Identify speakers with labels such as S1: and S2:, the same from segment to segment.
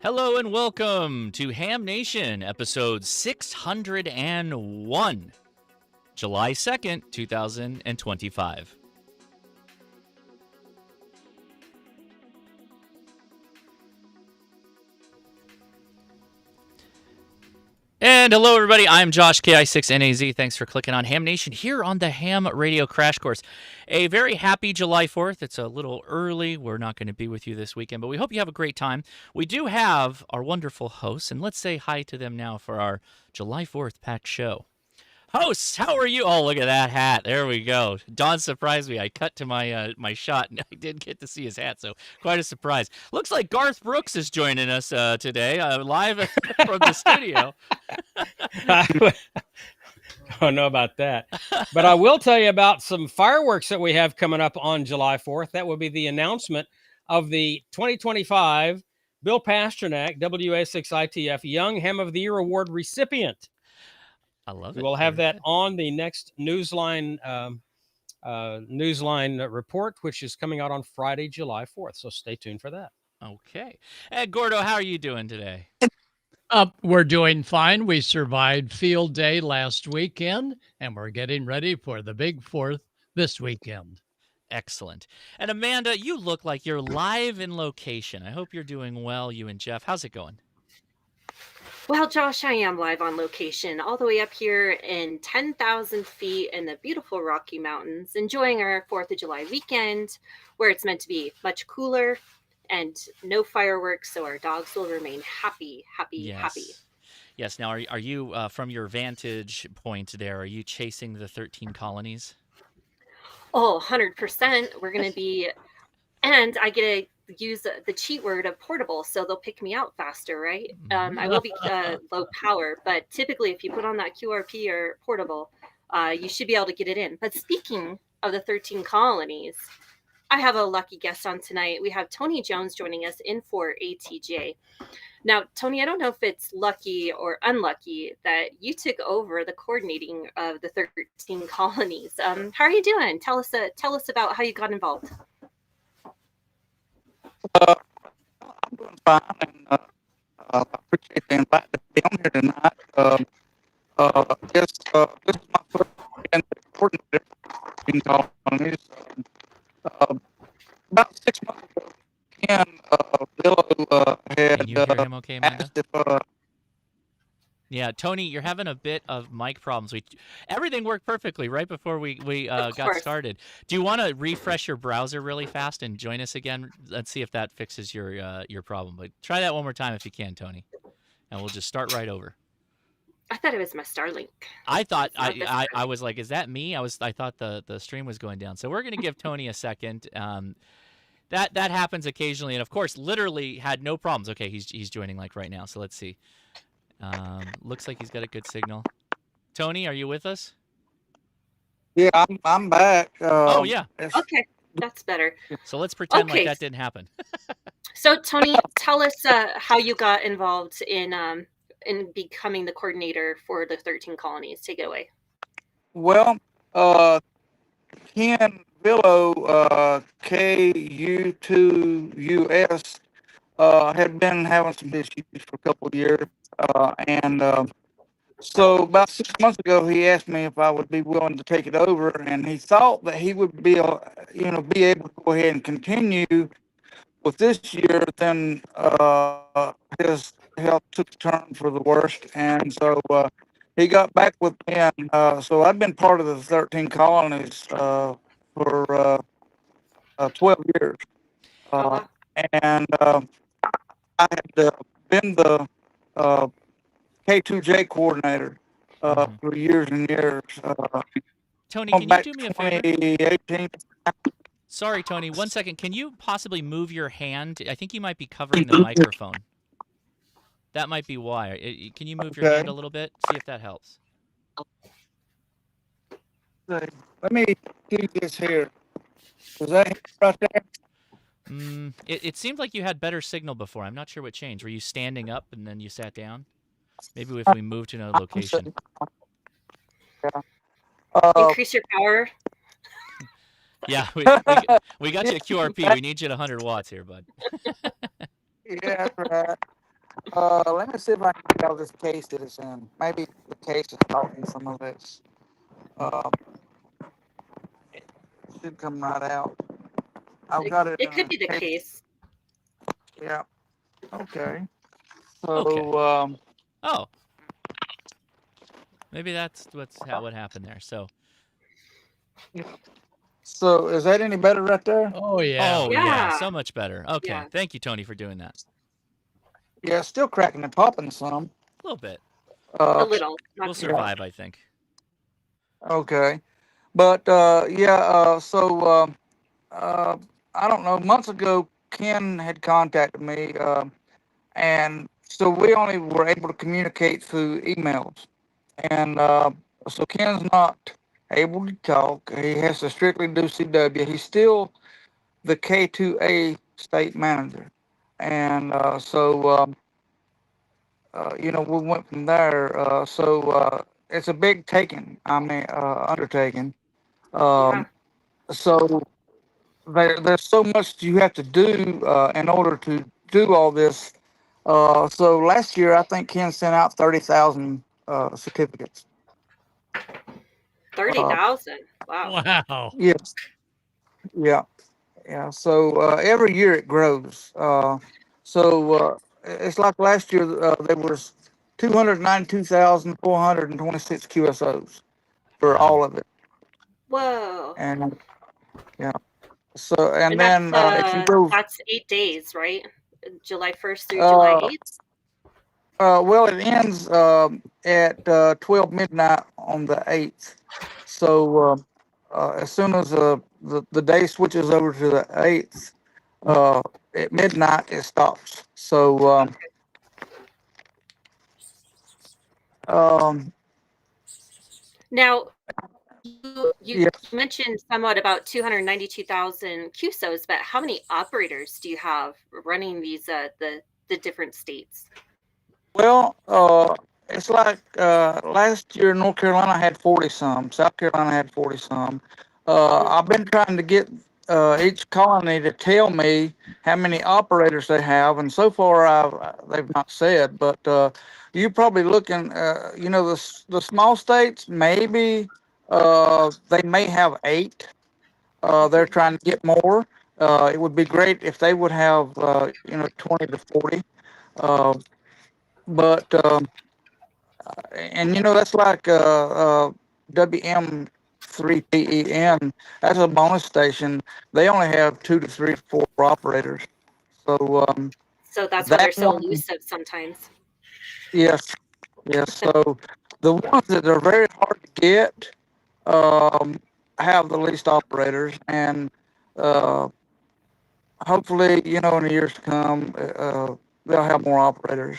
S1: Hello and welcome to Ham Nation, episode 601, July 2nd, 2025. And hello, everybody. I'm Josh, KI6NAZ. Thanks for clicking on Ham Nation here on the Ham Radio Crash Course. A very happy July 4th. It's a little early. We're not going to be with you this weekend, but we hope you have a great time. We do have our wonderful hosts, and let's say hi to them now for our July 4th packed show. Hosts, how are you? Oh, look at that hat. There we go. Don surprised me. I cut to my my shot, and I did get to see his hat, so quite a surprise. Looks like Garth Brooks is joining us today, live from the studio.
S2: I don't know about that, but I will tell you about some fireworks that we have coming up on July 4th. That will be the announcement of the 2025 Bill Pasternak WA6ITF Young Ham of the Year Award recipient.
S1: I love it.
S2: We'll have that on the next Newsline report, which is coming out on Friday, July 4th. So stay tuned for that.
S1: Okay. And Gordo, how are you doing today?
S3: We're doing fine. We survived field day last weekend, and we're getting ready for the big 4th this weekend.
S1: Excellent. And Amanda, you look like you're live in location. I hope you're doing well, you and Jeff. How's it going?
S4: Well, Josh, I am live on location, all the way up here in 10,000 feet in the beautiful Rocky Mountains, enjoying our 4th of July weekend, where it's meant to be much cooler and no fireworks, so our dogs will remain happy.
S1: Yes. Now, are you, from your vantage point there, are you chasing the 13 colonies?
S4: Oh, 100%. We're going to be, and I get to use the cheat word of portable, so they'll pick me out faster, right? I will be low power, but typically if you put on that QRP or portable, you should be able to get it in. But speaking of the 13 colonies, I have a lucky guest on tonight. We have Tony Jones joining us in for ATJ. Now, Tony, I don't know if it's lucky or unlucky that you took over the coordinating of the 13 colonies. How are you doing? Tell us about how you got involved.
S5: I'm doing fine, and I appreciate the invite to be on here tonight. This is my first weekend coordinator in colonies. About 6 months ago, Ken Billow had
S1: Can you hear him okay, Amanda?
S5: asked if
S1: Yeah, Tony, you're having a bit of mic problems. Everything worked perfectly right before we got started. Do you want to refresh your browser really fast and join us again? Let's see if that fixes your problem. But try that one more time if you can, Tony, and we'll just start right over.
S4: I thought it was my Starlink.
S1: I thought I was like, is that me? I thought the stream was going down. So we're gonna give Tony a second. That happens occasionally, and of course, literally had no problems. Okay, he's joining like right now. So let's see. Looks like he's got a good signal. Tony, are you with us?
S5: Yeah, I'm back.
S1: Oh yeah.
S4: Okay, that's better.
S1: So let's pretend like that didn't happen.
S4: So Tony, tell us how you got involved in becoming the coordinator for the 13 colonies. Take it away.
S5: Well, Ken Billow, KU2US, had been having some issues for a couple of years. So about 6 months ago, he asked me if I would be willing to take it over, and he thought that he would be able to go ahead and continue with this year. Then his health took a turn for the worst, and so he got back with me. And so I've been part of the 13 colonies for 12 years, and I had been the K2J coordinator for years and years.
S1: Tony, can you do me a favor?
S5: 2018.
S1: Sorry, Tony. 1 second. Can you possibly move your hand? I think you might be covering the microphone. That might be why. Can you move your hand a little bit? See if that helps.
S5: Let me do this here. Was that right there?
S1: It seemed like you had better signal before. I'm not sure what changed. Were you standing up and then you sat down? Maybe if we move to another location.
S5: Yeah.
S4: Increase your power.
S1: Yeah, we got you a QRP. We need you at 100 watts here, bud.
S5: Yeah, that's right. Let me see if I can get all this case that it's in. Maybe the case is talking some of this. It should come right out. I've got it
S4: It
S5: in
S4: could
S5: a
S4: be the
S5: case.
S4: case.
S5: Yeah. Okay.
S1: Okay.
S5: So,
S1: Oh, maybe that's what happened there. So,
S5: so is that any better right there?
S3: Oh, yeah.
S1: oh yeah,
S4: Yeah.
S1: so much better. Okay,
S4: Yeah.
S1: thank you, Tony, for doing that.
S5: Yeah, it's still cracking and popping some.
S1: A little bit.
S4: A
S5: Uh,
S4: little.
S1: We'll
S4: Not too much.
S1: survive, I think.
S5: okay. But yeah, uh, I don't know. Months ago, Ken had contacted me, and so we only were able to communicate through emails. And so Ken's not able to talk. He has to strictly do CW. He's still the K2A state manager. And we went from there. It's a big undertaking.
S4: Yeah.
S5: Um, so there's so much you have to do in order to do all this. So last year, I think Ken sent out 30,000 certificates.
S4: 30,000. Wow.
S3: Wow.
S5: Yes, yeah, yeah. So every year it grows. It's like last year there was 292,426 QSOs for
S1: Wow.
S5: all of it,
S4: Whoa.
S5: and yeah. So and
S4: And
S5: then if you go,
S4: that's 8 days, right? July 1st through July
S5: uh,
S4: 8th.
S5: well, it ends at 12 midnight on the 8th. So as soon as the day switches over to the 8th, at midnight it stops. So um,
S4: Now, you
S5: yeah,
S4: mentioned somewhat about 292,000 QSOs, but how many operators do you have running these the different states?
S5: well, it's like last year North Carolina had 40 some, South Carolina had 40 some. I've been trying to get each colony to tell me how many operators they have, and so far they've not said. But you're probably looking, the small states maybe they may have 8. They're trying to get more. It would be great if they would have 20 to 40. Uh, but and that's like WM3PEN. That's a bonus station. They only have 2 to 3 to 4 operators. So
S4: So that's why
S5: that
S4: they're so
S5: one,
S4: elusive sometimes.
S5: yes, yes. So the ones that are very hard to get um, have the least operators, and uh, hopefully, in the years to come, they'll have more operators.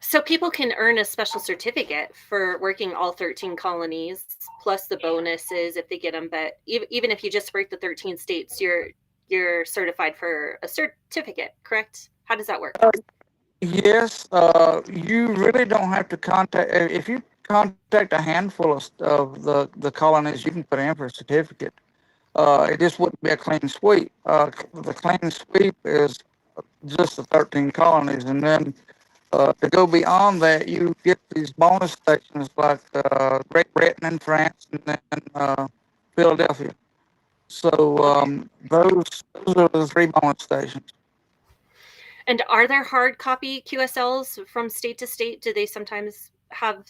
S4: So people can earn a special certificate for working all 13 colonies, plus the bonuses if they get them. But even if you just work the 13 states, you're certified for a certificate, correct? How does that work?
S5: Yes, you really don't have to contact. If you contact a handful of the colonies, you can put in for a certificate. It just wouldn't be a clean sweep. The clean sweep is just the 13 colonies, and then to go beyond that, you get these bonus stations like Great Britain and France, and then Philadelphia. So
S4: Okay.
S5: those are the 3 bonus stations.
S4: And are there hard copy QSLs from state to state? Do they sometimes have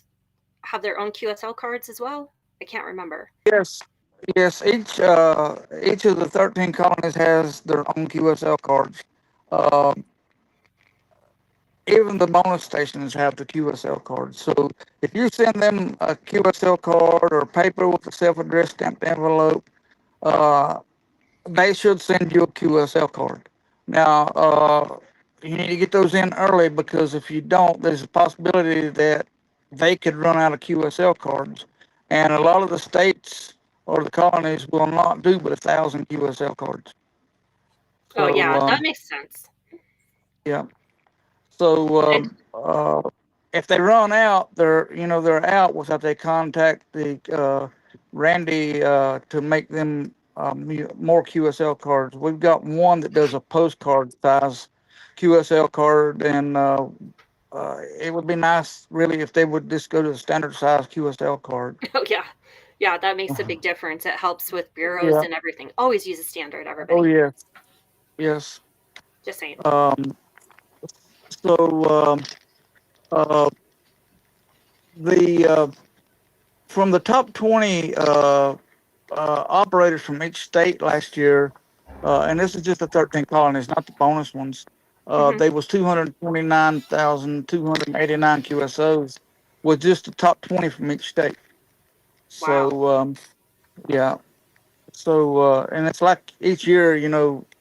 S4: their own QSL cards as well? I can't remember.
S5: Yes, yes. Each of the 13 colonies has their own QSL cards. Uh, Even the bonus stations have the QSL cards. So if you send them a QSL card or paper with a self-addressed stamped envelope, uh, they should send you a QSL card. Now, you need to get those in early because if you don't, there's a possibility that they could run out of QSL cards. And a lot of the states or the colonies will not do but 1,000 QSL cards.
S4: Oh
S5: So,
S4: yeah, that makes sense.
S5: yeah. So,
S4: And
S5: if they run out, they're out without they contact the Randy to make them more QSL cards. We've got one that does a postcard size QSL card, and it would be nice, really, if they would just go to the standard size QSL card.
S4: Oh yeah. Yeah, that makes a big difference. It helps with bureaus
S5: Yeah.
S4: and everything. Always use a standard, everybody.
S5: Oh yes. Yes.
S4: Just saying.
S5: So uh, the from the top 20 operators from each state last year, and this is just the 13 colonies, not the bonus ones. There was 229,289 QSOs, with just the top 20 from each state. So yeah. So and it's like each year,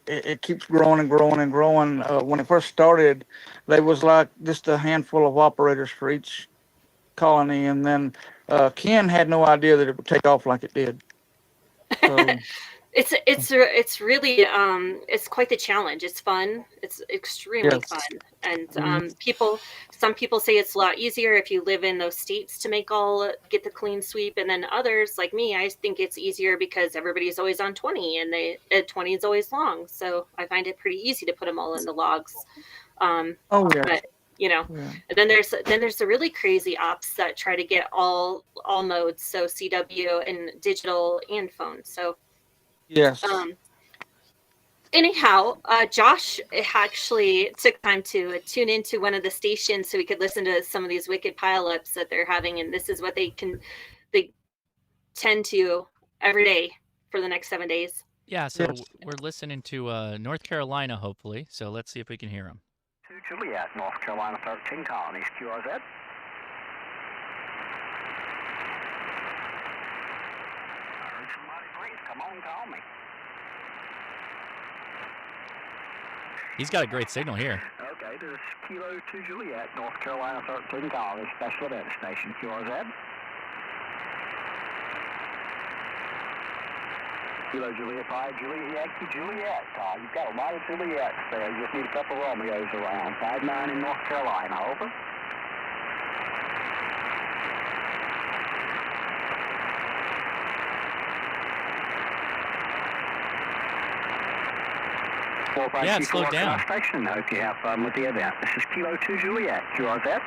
S5: it keeps growing and growing and growing. When it first started, there was like just a handful of operators for each colony, and then Ken had no idea that it would take off like it did. So
S4: It's really it's quite the challenge. It's fun. It's extremely
S5: yes.
S4: fun, and some people say it's a lot easier if you live in those states to get the clean sweep, and then others like me, I think it's easier because everybody's always on 20, and 20 is always long, so I find it pretty easy to put them all in the logs.
S5: Oh yeah.
S4: But
S5: Yeah.
S4: and then there's the really crazy ops that try to get all modes, so CW and digital and phone. So
S5: Yes.
S4: anyhow, Josh actually took time to tune into one of the stations so we could listen to some of these wicked pileups that they're having, and this is what they tend to every day for the next 7 days.
S1: Yeah, so
S5: Yes.
S1: we're listening to North Carolina, hopefully. So let's see if we can hear them.
S6: To Juliet, North Carolina, 13 colonies, QRZ. Somebody, please come on, call me.
S1: He's got a great signal here.
S6: Okay, this is Kilo 2 Juliet, North Carolina, 13 colonies, special event station, QRZ. Kilo Juliet 5, Juliet Yankee, Juliet. You've got a lot of Juliets there. You just need a couple Romeos around. 5-9 in North Carolina, over.
S1: Yeah, it slowed down.
S6: Station. I hope you have fun with the event. This is Kilo 2 Juliet, QRZ.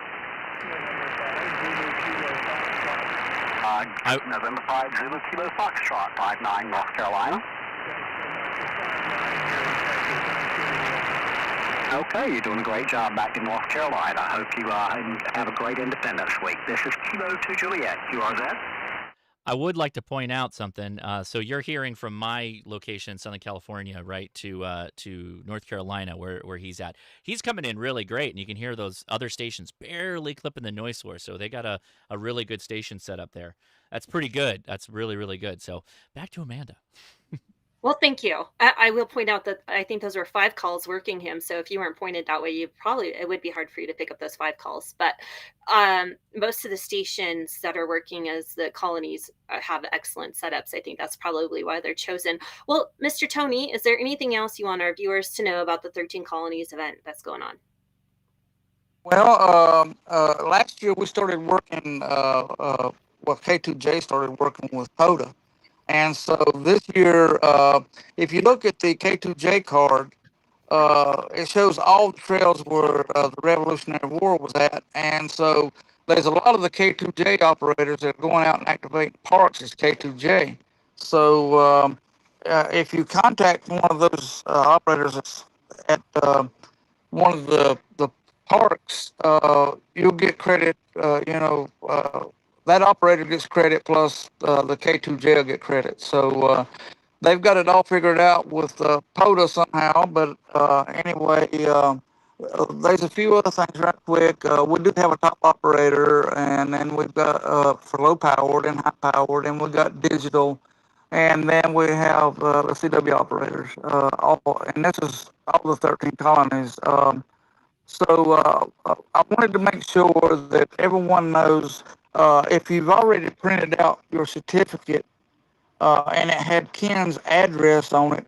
S6: November 5, Zulu Kilo Foxtrot, 5-9, North Carolina. Okay, you're doing a great job back in North Carolina. I hope you have a great Independence Week. This is Kilo 2 Juliet, QRZ.
S1: I would like to point out something. So you're hearing from my location in Southern California, right, to North Carolina, where he's at. He's coming in really great, and you can hear those other stations barely clipping the noise source. So they got a really good station set up there. That's pretty good. That's really, really good. So back to Amanda.
S4: Well, thank you. I will point out that I think those were 5 calls working him. So if you weren't pointed that way, it would be hard for you to pick up those 5 calls. But most of the stations that are working as the colonies have excellent setups. I think that's probably why they're chosen. Well, Mr. Tony, is there anything else you want our viewers to know about the 13 Colonies event that's going on?
S5: Well, last year we started working. K2J started working with POTA. And so this year, if you look at the K2J card, it shows all the trails where the Revolutionary War was at. And so there's a lot of the K2J operators that are going out and activating parks as K2J. So if you contact one of those operators at one of the parks, you'll get credit, that operator gets credit plus the K2J will get credit. So they've got it all figured out with POTA somehow. But anyway, there's a few other things right quick. We do have a top operator, and then we've got for low powered and high powered, and we've got digital. And then we have the CW operators, and this is all the 13 colonies. So I wanted to make sure that everyone knows if you've already printed out your certificate and it had Ken's address on it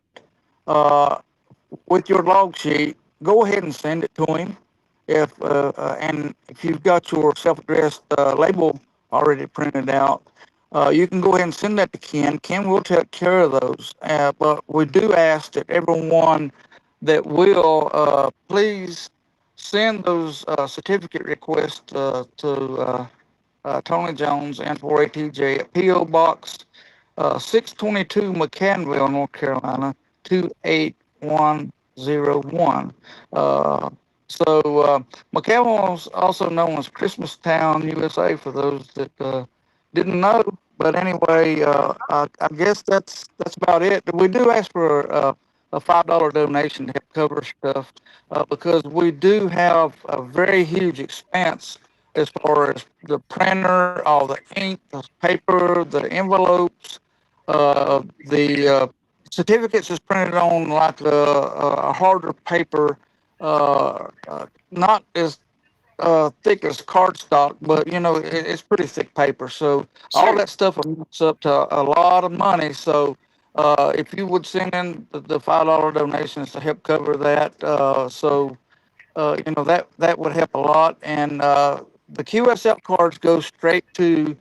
S5: with your log sheet, go ahead and send it to him. And if you've got your self-addressed label already printed out, you can go ahead and send that to Ken. Ken will take care of those. But we do ask that everyone that will please send those certificate requests to Tony Jones and for ATJ at P.O. Box 622 McCannville, North Carolina 28101. McCannville is also known as Christmas Town, USA, for those that didn't know. But anyway, I guess that's about it. We do ask for a $5 donation to help cover stuff because we do have a very huge expense as far as the printer, all the ink, the paper, the envelopes, the certificates is printed on like a harder paper, not as thick as cardstock, but it's pretty thick paper. So all
S4: Sure.
S5: that stuff amounts up to a lot of money. So if you would send in the $5 donations to help cover that, that would help a lot. And the QSL cards go straight to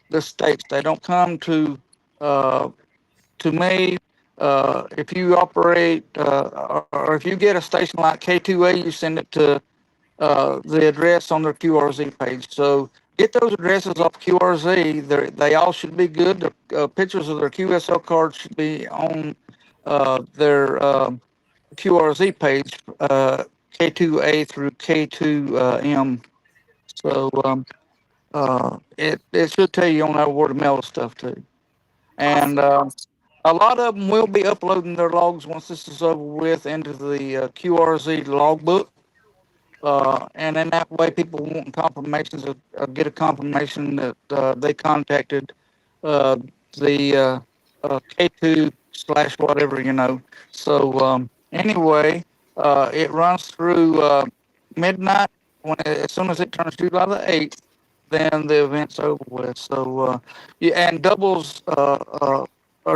S5: the states. They don't come to me. If you operate or if you get a station like K2A, you send it to the address on their QRZ page. So get those addresses off QRZ. They all should be good. The pictures of their QSL cards should be on their QRZ page, K2A through K2M. So it should tell you on that where to mail the stuff to. And a lot of them will be uploading their logs once this is over with into the QRZ logbook. And in that way, people want confirmations or get a confirmation that they contacted the K2 / whatever. So anyway, it runs through midnight. As soon as it turns July the 8th, then the event's over with. So yeah, and doubles or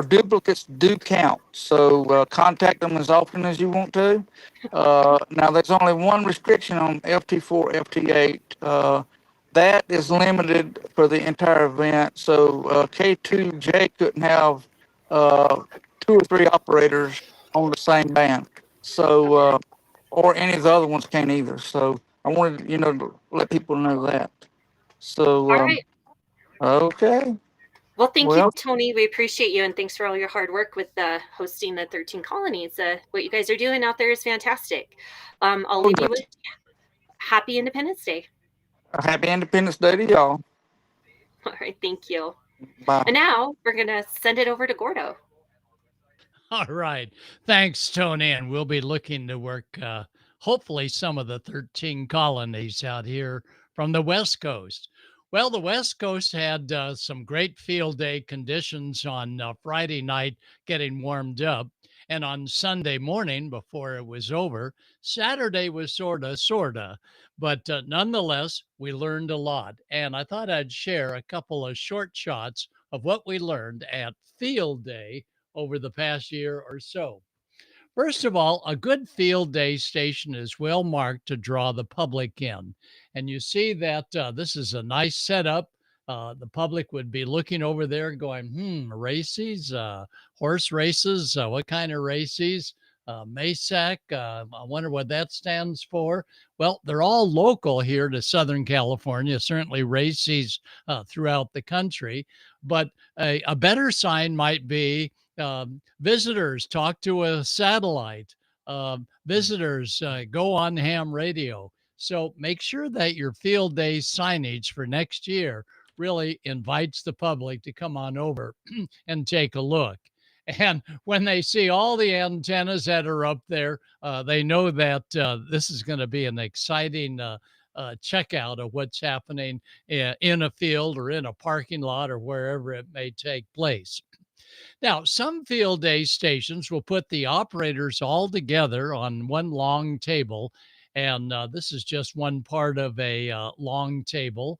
S5: duplicates do count. So contact them as often as you want to. Now, there's only one restriction on FT4, FT8. That is limited for the entire event. So K2J couldn't have 2 or 3 operators on the same band. So, or any of the other ones can't either. So I wanted, to let people know that. So,
S4: All right.
S5: okay.
S4: Well, thank you,
S5: Well,
S4: Tony. We appreciate you, and thanks for all your hard work with hosting the 13 colonies. What you guys are doing out there is fantastic. I'll leave you with Happy Independence Day.
S5: Happy Independence Day to y'all.
S4: All right, thank you.
S5: Bye.
S4: And now we're going to send it over to Gordo.
S3: All right. Thanks, Tony. And we'll be looking to work, hopefully, some of the 13 colonies out here from the West Coast. Well, the West Coast had some great field day conditions on Friday night, getting warmed up. And on Sunday morning, before it was over, Saturday was sorta. But nonetheless, we learned a lot. And I thought I'd share a couple of short shots of what we learned at field day over the past year or so. First of all, a good field day station is well marked to draw the public in. And you see that this is a nice setup. The public would be looking over there going, races, horse races, what kind of races? MASAC, I wonder what that stands for. Well, they're all local here to Southern California, certainly races throughout the country. But a better sign might be visitors talk to a satellite. Visitors go on ham radio. So make sure that your field day signage for next year really invites the public to come on over and take a look. And when they see all the antennas that are up there, they know that this is going to be an exciting checkout of what's happening in a field or in a parking lot or wherever it may take place. Now, some field day stations will put the operators all together on one long table. And this is just one part of a long table.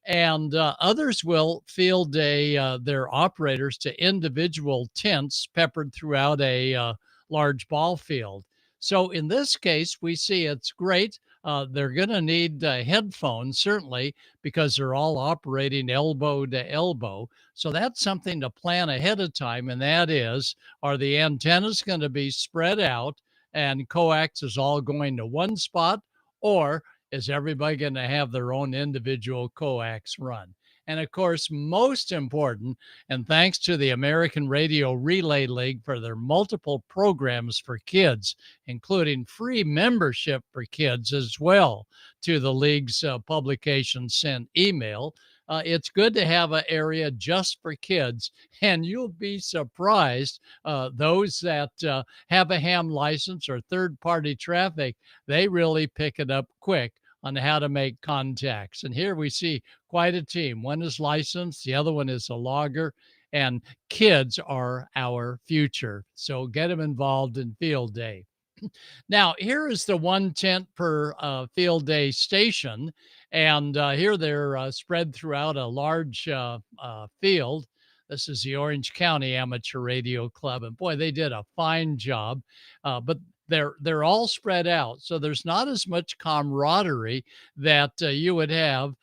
S3: And others will field day their operators to individual tents peppered throughout a large ball field. So in this case, we see it's great. they're going to need headphones, certainly, because they're all operating elbow to elbow. So that's something to plan ahead of time. And that is, are the antennas going to be spread out and coax is all going to one spot? Or is everybody going to have their own individual coax run? And of course, most important, and thanks to the American Radio Relay League for their multiple programs for kids, including free membership for kids as well to the league's publication sent email. It's good to have an area just for kids, and you'll be surprised. Those that have a ham license or third party traffic, they really pick it up quick on how to make contacts. And here we see quite a team. One is licensed, the other one is a logger, and kids are our future. So get them involved in field day. Now, here is the one tent per field day station. And here they're spread throughout a large field. This is the Orange County Amateur Radio Club. And boy, they did a fine job. But they're all spread out, so there's not as much camaraderie that you would have.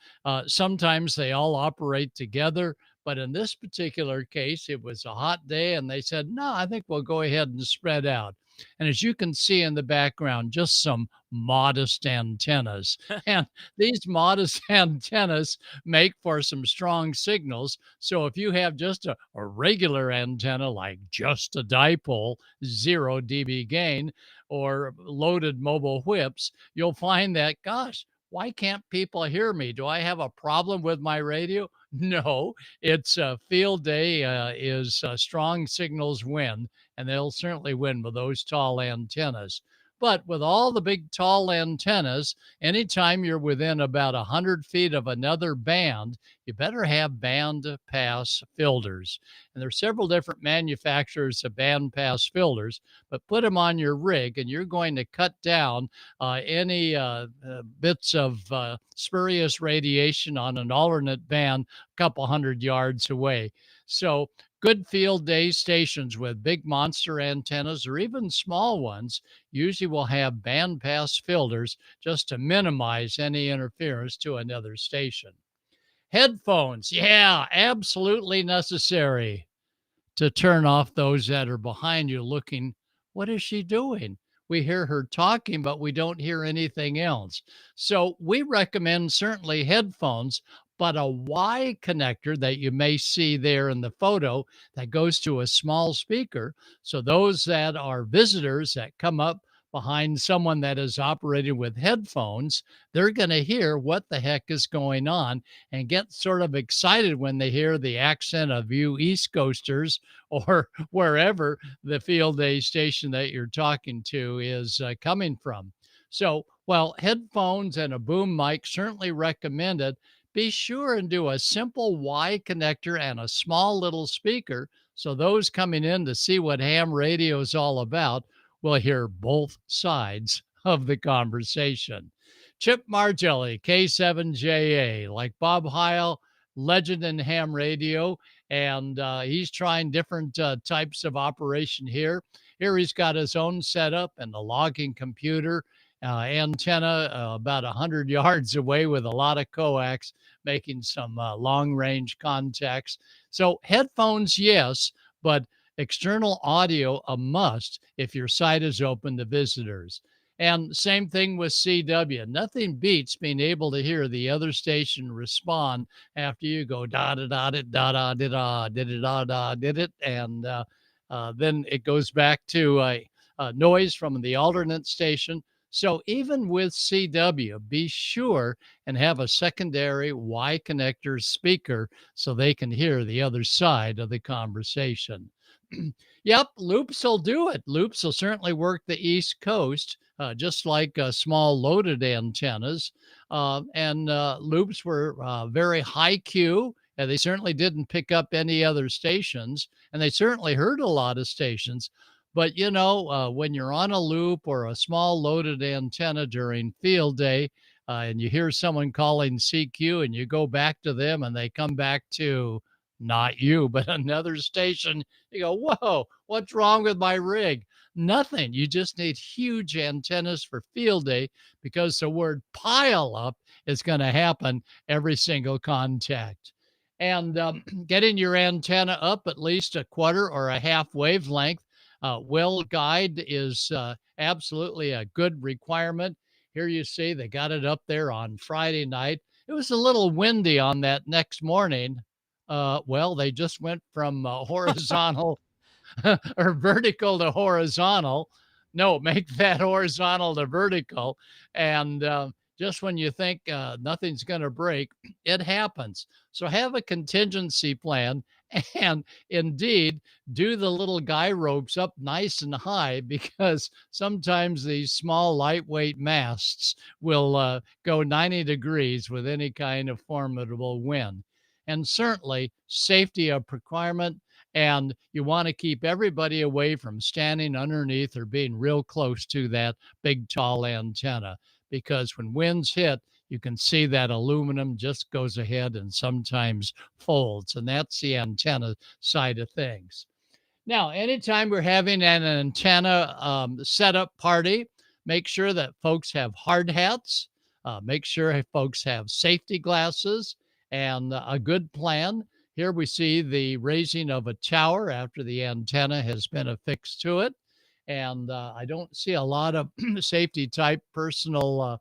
S3: Sometimes they all operate together, but in this particular case, it was a hot day, and they said, "No, I think we'll go ahead and spread out." And as you can see in the background, just some modest antennas. And these modest antennas make for some strong signals. So if you have just a regular antenna, like just a dipole, 0 dB gain, or loaded mobile whips, you'll find that, gosh, why can't people hear me? Do I have a problem with my radio? No, it's field day is strong signals win, and they'll certainly win with those tall antennas. But with all the big tall antennas, anytime you're within about 100 feet of another band, you better have band pass filters. And there's several different manufacturers of band pass filters, but put them on your rig and you're going to cut down any bits of spurious radiation on an alternate band a couple hundred yards away. So good field day stations with big monster antennas or even small ones usually will have bandpass filters just to minimize any interference to another station. Headphones, yeah, absolutely necessary to turn off those that are behind you looking, what is she doing? We hear her talking, but we don't hear anything else. So we recommend certainly headphones, but a Y connector that you may see there in the photo that goes to a small speaker. So those that are visitors that come up behind someone that is operating with headphones, they're going to hear what the heck is going on and get sort of excited when they hear the accent of you East Coasters or wherever the field day station that you're talking to is coming from. So while headphones and a boom mic certainly recommended, be sure and do a simple Y connector and a small little speaker so those coming in to see what ham radio is all about will hear both sides of the conversation. Chip Margelli, K7JA, like Bob Heil, legend in ham radio, and he's trying different types of operation here. Here he's got his own setup and the logging computer, antenna about 100 yards away with a lot of coax, making some long-range contacts. So headphones, yes, but external audio a must if your site is open to visitors. And same thing with CW. Nothing beats being able to hear the other station respond after you go da da da da da da da da da did it, and then it goes back to noise from the alternate station. So even with CW, be sure and have a secondary Y connector speaker so they can hear the other side of the conversation. Yep, loops will do it. Loops will certainly work the East Coast, just like small loaded antennas. And loops were very high Q. And they certainly didn't pick up any other stations. And they certainly heard a lot of stations. But, you know, when you're on a loop or a small loaded antenna during field day and you hear someone calling CQ and you go back to them and they come back to not you, but another station. You go, whoa, what's wrong with my rig? Nothing. You just need huge antennas for field day because the word pile up is going to happen every single contact. And getting your antenna up at least a quarter or a half wavelength, well guide is absolutely a good requirement. Here you see they got it up there on Friday night. It was a little windy on that next morning. Well, they just went from horizontal or vertical to horizontal. No, make that horizontal to vertical. And just when you think nothing's going to break, it happens. So have a contingency plan and indeed do the little guy ropes up nice and high because sometimes these small lightweight masts will go 90 degrees with any kind of formidable wind. And certainly safety a requirement, and you want to keep everybody away from standing underneath or being real close to that big tall antenna because when winds hit, you can see that aluminum just goes ahead and sometimes folds, and that's the antenna side of things. Now, anytime we're having an antenna setup party, make sure that folks have hard hats, make sure folks have safety glasses, and a good plan. Here we see the raising of a tower after the antenna has been affixed to it. And I don't see a lot of safety type personal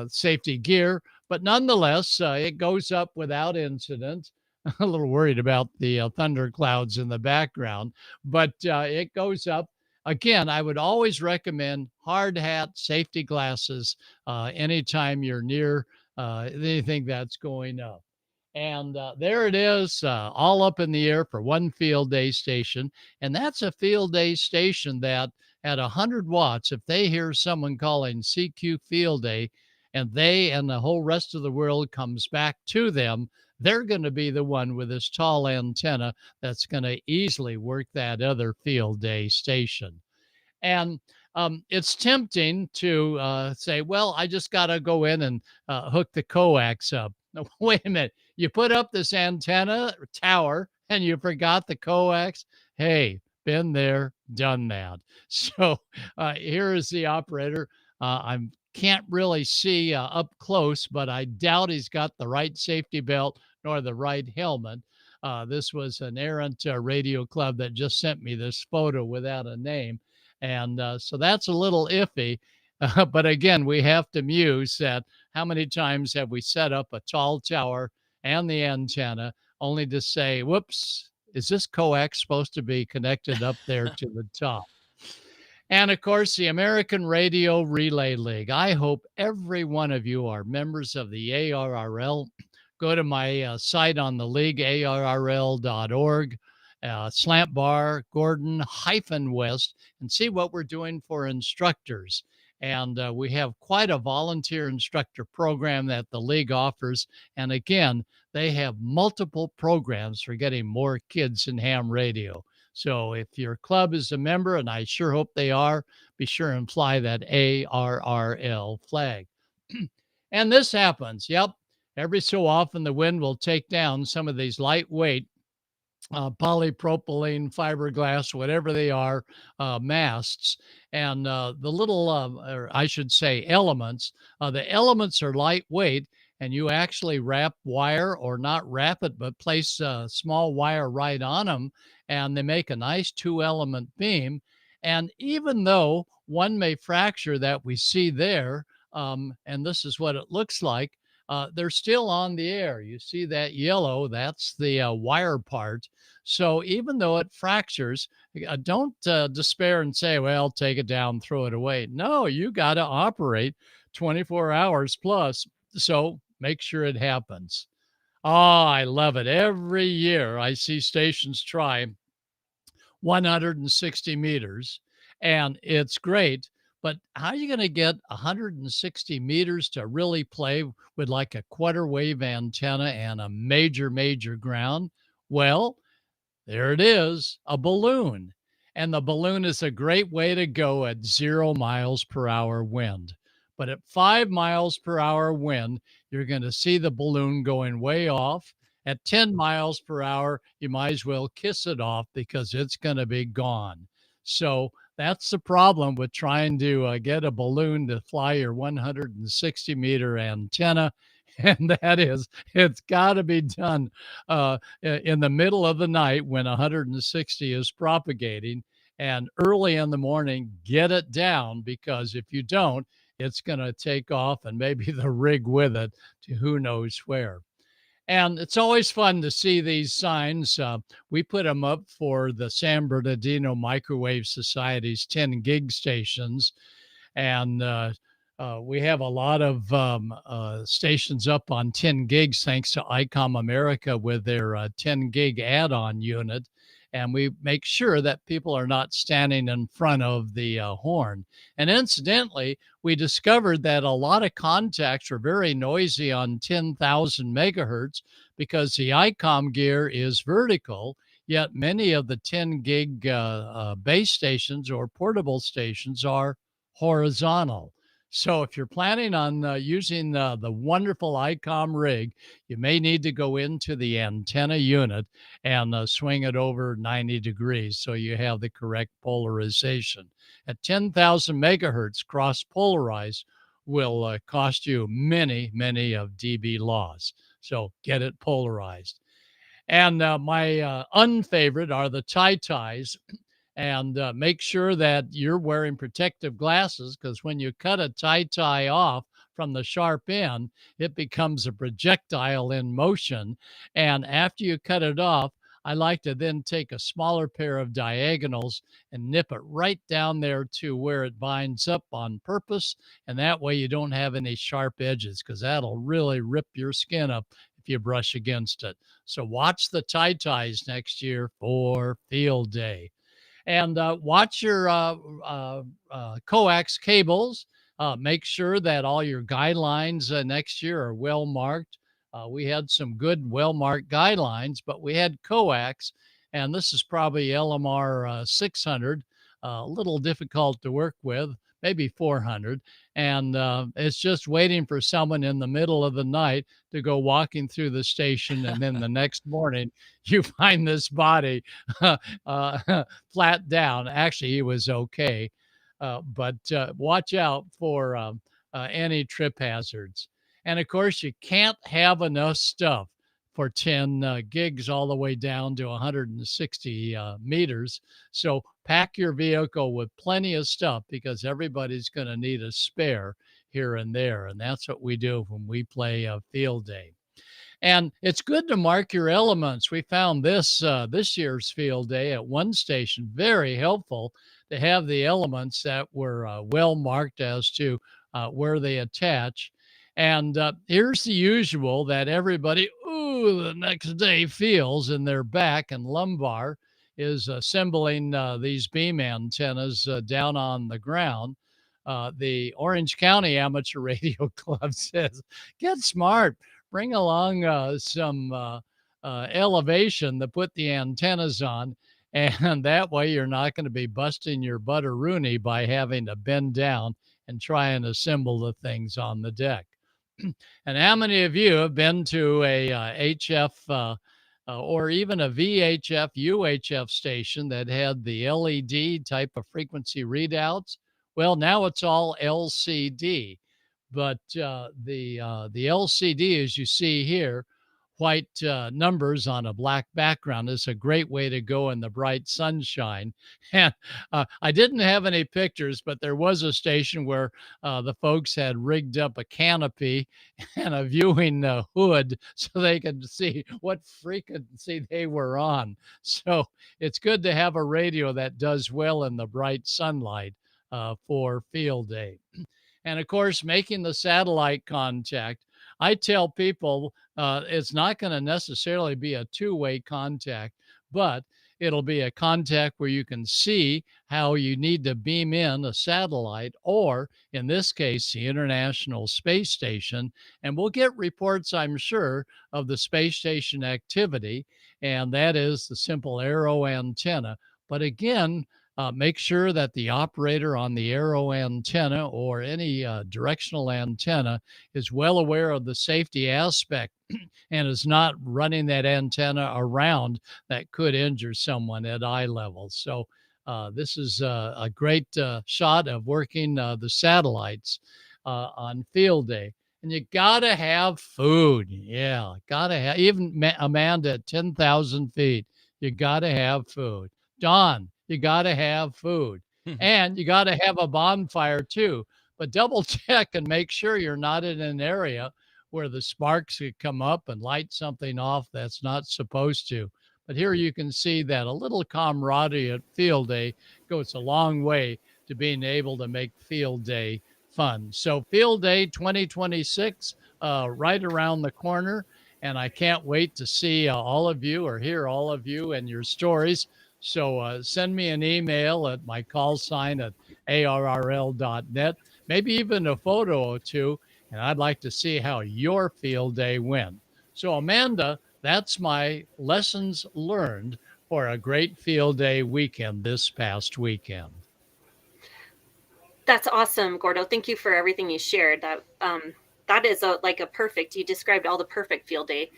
S3: safety gear, but nonetheless, it goes up without incident. A little worried about the thunder clouds in the background, but it goes up. Again, I would always recommend hard hat, safety glasses anytime you're near anything that's going up. And there it is, all up in the air for one field day station. And that's a field day station that at 100 watts, if they hear someone calling CQ field day and they and the whole rest of the world comes back to them, they're going to be the one with this tall antenna that's going to easily work that other field day station. And it's tempting to say, well, I just got to go in and hook the coax up. No, wait a minute. You put up this antenna tower and you forgot the coax. Hey, been there, done that. So here is the operator. I can't really see up close, but I doubt he's got the right safety belt nor the right helmet. This was an errant radio club that just sent me this photo without a name. And so that's a little iffy. But again, we have to muse that how many times have we set up a tall tower and the antenna only to say, whoops, is this coax supposed to be connected up there to the top? And of course, the American Radio Relay League. I hope every one of you are members of the ARRL. Go to my site on the league, arrl.org. Slant bar, Gordon-West, and see what we're doing for instructors. And we have quite a volunteer instructor program that the league offers. And again, they have multiple programs for getting more kids in ham radio. So if your club is a member, and I sure hope they are, be sure and fly that ARRL flag. And this happens. Yep. Every so often, the wind will take down some of these lightweight polypropylene, fiberglass, whatever they are, masts. And the little, or I should say, elements, the elements are lightweight, and you actually wrap wire or not wrap it, but place a small wire right on them, and they make a nice 2-element beam. And even though one may fracture that we see there, and this is what it looks like, they're still on the air. You see that yellow, that's the wire part. So even though it fractures, don't despair and say, well, take it down, throw it away. No, you got to operate 24 hours plus. So make sure it happens. Oh, I love it. Every year I see stations try 160 meters, and it's great. But how are you going to get 160 meters to really play with like a quarter wave antenna and a major, major ground? Well, there it is, a balloon. And the balloon is a great way to go at 0 miles per hour wind. But at 5 miles per hour wind, you're going to see the balloon going way off. At 10 miles per hour, you might as well kiss it off because it's going to be gone. So that's the problem with trying to get a balloon to fly your 160-meter antenna. And that is, it's got to be done in the middle of the night when 160 is propagating, and early in the morning, get it down, because if you don't, it's going to take off and maybe the rig with it to who knows where. And it's always fun to see these signs. We put them up for the San Bernardino Microwave Society's 10 gig stations. And we have a lot of stations up on 10 gigs thanks to ICOM America with their 10 gig add-on unit. And we make sure that people are not standing in front of the horn. And incidentally, we discovered that a lot of contacts are very noisy on 10,000 megahertz because the ICOM gear is vertical, yet many of the 10 gig base stations or portable stations are horizontal. So if you're planning on using the wonderful ICOM rig, you may need to go into the antenna unit and swing it over 90 degrees so you have the correct polarization. At 10,000 megahertz, cross polarized will cost you many, many of dB loss. So get it polarized. And my unfavorite are the tie-ties. And make sure that you're wearing protective glasses, because when you cut a tie off from the sharp end, it becomes a projectile in motion. And after you cut it off, I like to then take a smaller pair of diagonals and nip it right down there to where it binds up on purpose. And that way you don't have any sharp edges, because that'll really rip your skin up if you brush against it. So watch the ties next year for field day. And watch your coax cables. Make sure that all your guidelines next year are well marked. We had some good, well marked guidelines, but we had coax, and this is probably LMR 600, a little difficult to work with, maybe 400. And it's just waiting for someone in the middle of the night to go walking through the station. And then the next morning, you find this body flat down. Actually, he was okay. But watch out for any trip hazards. And of course, you can't have enough stuff for 10 gigs all the way down to 160 meters. So pack your vehicle with plenty of stuff, because everybody's going to need a spare here and there. And that's what we do when we play field day. And it's good to mark your elements. We found this year's field day at one station very helpful to have the elements that were well marked as to where they attach. And here's the usual that everybody, the next day feels in their back and lumbar is assembling these beam antennas down on the ground. The Orange County Amateur Radio Club says, get smart, bring along some elevation to put the antennas on. And that way you're not going to be busting your butteroony by having to bend down and try and assemble the things on the deck. And how many of you have been to a HF or even a VHF, UHF station that had the LED type of frequency readouts? Well, now it's all LCD. But the LCD, as you see here, white numbers on a black background, is a great way to go in the bright sunshine. And I didn't have any pictures, but there was a station where the folks had rigged up a canopy and a viewing hood so they could see what frequency they were on. So it's good to have a radio that does well in the bright sunlight for field day. And of course, making the satellite contact. I tell people it's not going to necessarily be a two-way contact, but it'll be a contact where you can see how you need to beam in a satellite, or in this case, the International Space Station. And we'll get reports, I'm sure, of the space station activity, and that is the simple arrow antenna. But again, make sure that the operator on the arrow antenna or any directional antenna is well aware of the safety aspect and is not running that antenna around that could injure someone at eye level. So this is a great shot of working the satellites on field day. And you gotta have food. Yeah, gotta have, even Amanda at 10,000 feet, you gotta have food. Don, you gotta have food. And you gotta have a bonfire too. But double check and make sure you're not in an area where the sparks could come up and light something off that's not supposed to. But here you can see that a little camaraderie at field day goes a long way to being able to make field day fun. So field day 2026, right around the corner. And I can't wait to see all of you or hear all of you and your stories. So send me an email at my call sign at arrl.net, maybe even a photo or two, and I'd like to see how your field day went. So, Amanda, that's my lessons learned for a great field day weekend this past weekend.
S4: That's awesome, Gordo. Thank you for everything you shared. That is like a perfect. You described all the perfect field day.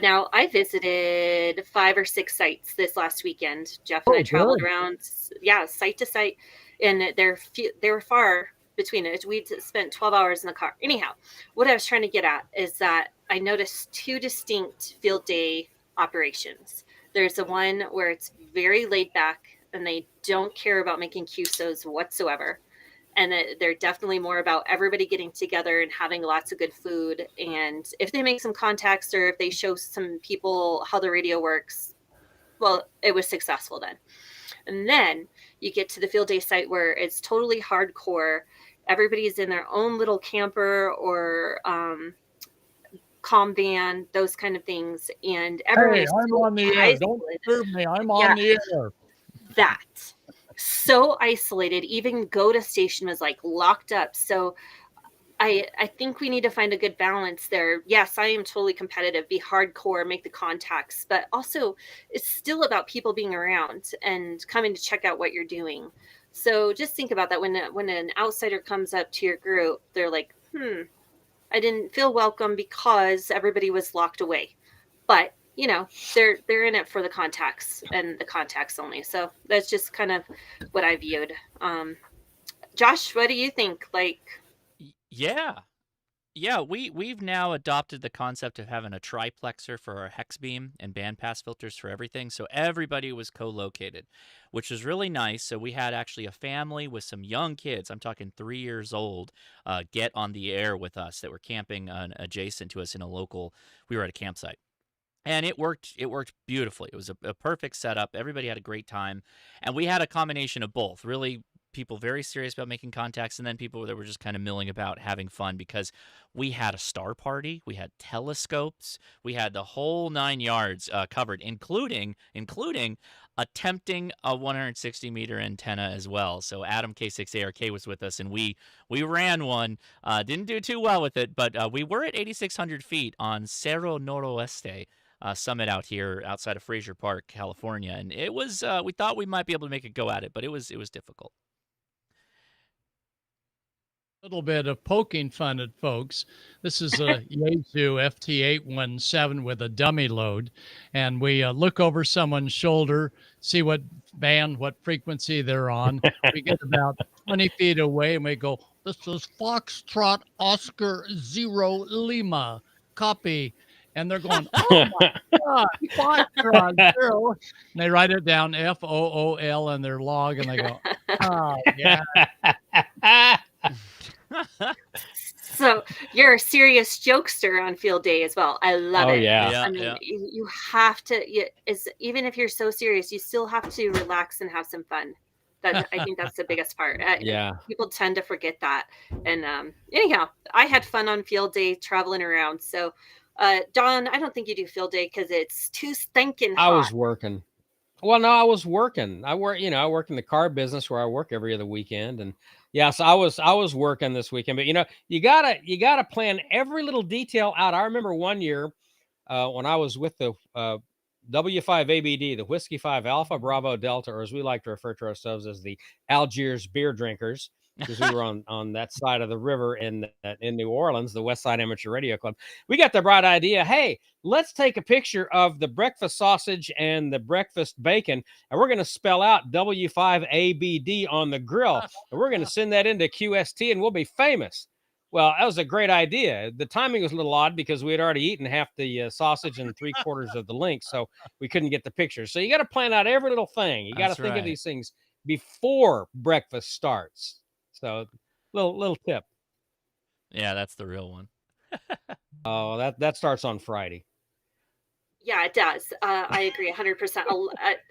S4: Now I visited 5 or 6 sites this last weekend. Jeff and I traveled around, site to site, and they were far between it. We spent 12 hours in the car. Anyhow, what I was trying to get at is that I noticed 2 distinct field day operations. There's the one where it's very laid back and they don't care about making QSOs whatsoever. And they're definitely more about everybody getting together and having lots of good food. And if they make some contacts or if they show some people how the radio works, well, it was successful then. And then you get to the field day site where it's totally hardcore. Everybody's in their own little camper or comm van, those kind of things. And everyone is
S3: I'm on the air. Don't disturb me. I'm on the air.
S4: That. So isolated. Even Gordo station was like locked up. So I think we need to find a good balance there. Yes, I am totally competitive. Be hardcore, make the contacts, but also it's still about people being around and coming to check out what you're doing. So just think about that when an outsider comes up to your group, they're like, I didn't feel welcome because everybody was locked away. But they're in it for the contacts and the contacts only. So that's just kind of what I viewed. Josh, what do you think?
S1: Yeah, we've now adopted the concept of having a triplexer for our hex beam and bandpass filters for everything. So everybody was co-located, which was really nice. So we had actually a family with some young kids, I'm talking 3 years old, get on the air with us that were camping adjacent to us in we were at a campsite. And it worked beautifully. It was a perfect setup. Everybody had a great time. And we had a combination of both, really people very serious about making contacts and then people that were just kind of milling about having fun because we had a star party. We had telescopes. We had the whole 9 yards covered, including attempting a 160-meter antenna as well. So Adam K6ARK was with us, and we ran one. Didn't do too well with it, but we were at 8,600 feet on Cerro Noroeste, summit out here outside of Fraser Park, California, and it was we thought we might be able to make a go at it, but it was difficult.
S3: Little bit of poking fun at folks. This is a Yaesu FT817 with a dummy load, and we look over someone's shoulder, see what band, what frequency they're on. We get about 20 feet away, and we go, "This is Foxtrot Oscar 0 Lima, copy." And they're going, "Oh my God, Foxtrot 0." And they write it down FOOL in their log, and they go, "Oh yeah."
S4: So you're a serious jokester on field day as well. I love it.
S2: Yeah.
S4: I mean, you have to. Even if you're so serious, you still have to relax and have some fun. I think that's the biggest part. People tend to forget that. And anyhow, I had fun on field day traveling around. So, Don, I don't think you do field day because it's too stinking hot.
S2: I was working. Well, no, I was working. I work in the car business where I work every other weekend, and so I was working this weekend. But you gotta plan every little detail out. I remember one year when I was with the W5ABD, the Whiskey 5 Alpha Bravo Delta, or as we like to refer to ourselves as the Algiers beer drinkers, because we were on that side of the river in New Orleans, the West Side Amateur Radio Club. We got the bright idea, hey, let's take a picture of the breakfast sausage and the breakfast bacon, and we're going to spell out W5ABD on the grill, and we're going to send that into QST, and we'll be famous. Well, that was a great idea. The timing was a little odd because we had already eaten half the sausage and 3/4 of the link, so we couldn't get the picture. So you got to plan out every little thing. You got to think of these things before breakfast starts. So little tip.
S1: Yeah, that's the real one.
S2: Oh, that starts on Friday.
S4: Yeah, it does. I agree 100%.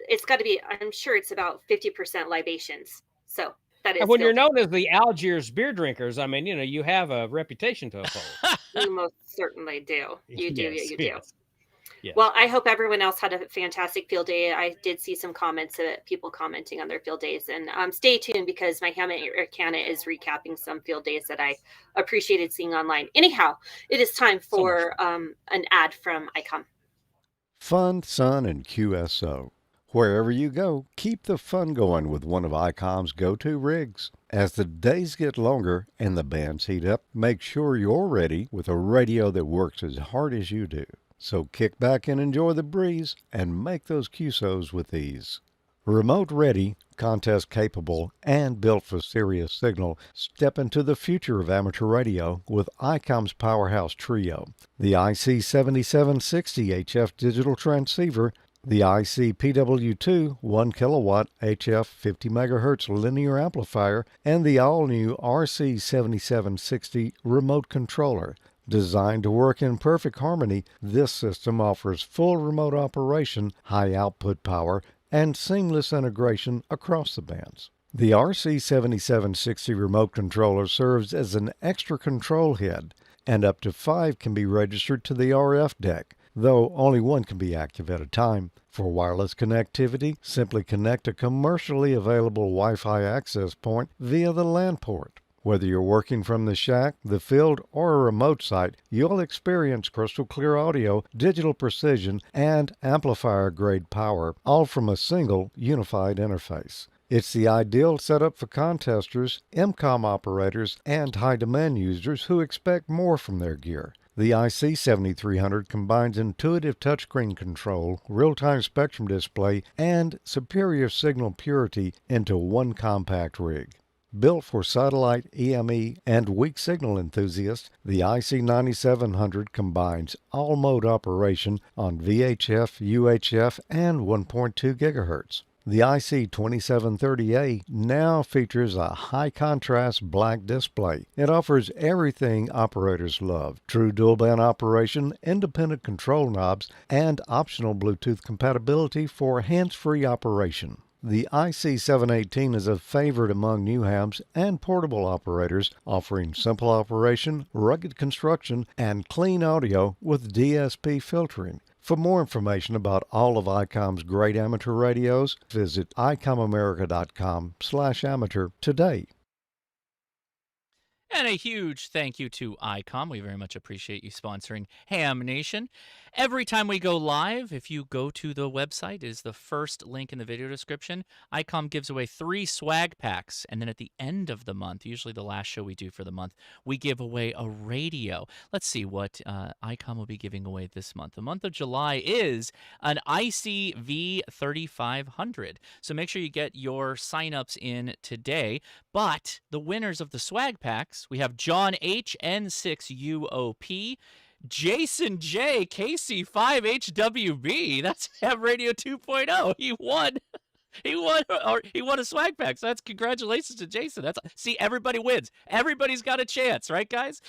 S4: It's got to be, I'm sure it's about 50% libations. So that is.
S2: And when you're known as the Algiers beer drinkers, I mean, you have a reputation to uphold.
S4: You most certainly do. You do.
S2: Yes,
S4: You do.
S2: yes. Yes.
S4: Well, I hope everyone else had a fantastic field day. I did see some comments of people commenting on their field days, and stay tuned because my ham Canna is recapping some field days that I appreciated seeing online. Anyhow, it is time for an ad from ICOM.
S7: Fun, Sun, and QSO. Wherever you go, keep the fun going with one of ICOM's go-to rigs. As the days get longer and the bands heat up, make sure you're ready with a radio that works as hard as you do. So kick back and enjoy the breeze and make those QSOs with ease. Remote ready, contest capable, and built for Sirius signal, step into the future of amateur radio with ICOM's Powerhouse Trio. The IC7760 HF digital transceiver, the IC-PW2 1 kilowatt HF 50 MHz linear amplifier, and the all-new RC7760 remote controller. Designed to work in perfect harmony, this system offers full remote operation, high output power, and seamless integration across the bands. The RC7760 remote controller serves as an extra control head, and up to 5 can be registered to the RF deck, though only one can be active at a time. For wireless connectivity, simply connect a commercially available Wi-Fi access point via the LAN port. Whether you're working from the shack, the field, or a remote site, you'll experience crystal clear audio, digital precision, and amplifier-grade power, all from a single unified interface. It's the ideal setup for contesters, MCOM operators, and high-demand users who expect more from their gear. The IC7300 combines intuitive touchscreen control, real-time spectrum display, and superior signal purity into one compact rig. Built for satellite, EME, and weak signal enthusiasts, the IC9700 combines all-mode operation on VHF, UHF, and 1.2 GHz. The IC2730A now features a high-contrast black display. It offers everything operators love: true dual-band operation, independent control knobs, and optional Bluetooth compatibility for hands-free operation. The IC718 is a favorite among new hams and portable operators, offering simple operation, rugged construction, and clean audio with DSP filtering. For more information about all of ICOM's great amateur radios, visit icomamerica.com/amateur today.
S1: And a huge thank you to ICOM. We very much appreciate you sponsoring Ham Nation. Every time we go live, if you go to the website, is the first link in the video description. ICOM gives away 3 swag packs. And then at the end of the month, usually the last show we do for the month, we give away a radio. Let's see what ICOM will be giving away this month. The month of July is an IC V3500. So make sure you get your signups in today. But the winners of the swag packs, we have John H. N6UOP, Jason J. KC5HWB. That's Ham Radio 2.0. He won a swag pack. So that's congratulations to Jason. See, everybody wins. Everybody's got a chance, right, guys?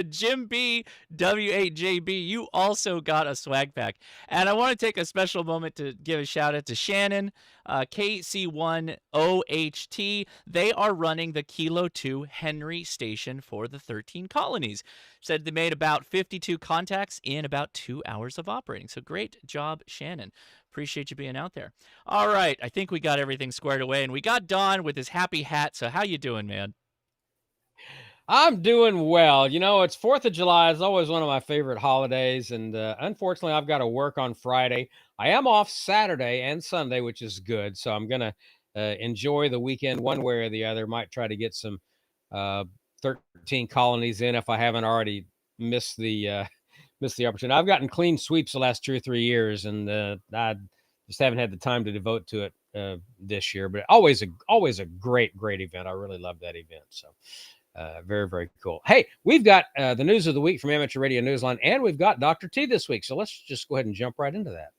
S1: Jim B. W8JB, you also got a swag pack. And I want to take a special moment to give a shout out to Shannon, KC1OHT. They are running the Kilo 2 Henry station for the 13 colonies. Said they made about 52 contacts in about 2 hours of operating. So great job, Shannon. Appreciate you being out there. All right, I think we got everything squared away, and we got Don with his happy hat. So how you doing, man?
S2: I'm doing well. You know, it's 4th of July. It's always one of my favorite holidays. And unfortunately, I've got to work on Friday. I am off Saturday and Sunday, which is good. So I'm going to enjoy the weekend one way or the other. Might try to get some 13 colonies in if I haven't already missed the opportunity. I've gotten clean sweeps the last 2 or 3 years, and I just haven't had the time to devote to it this year. But always a great event. I really love that event. So. Very, very cool. Hey, we've got the news of the week from Amateur Radio Newsline, and we've got Dr. T this week. So let's just go ahead and jump right into that.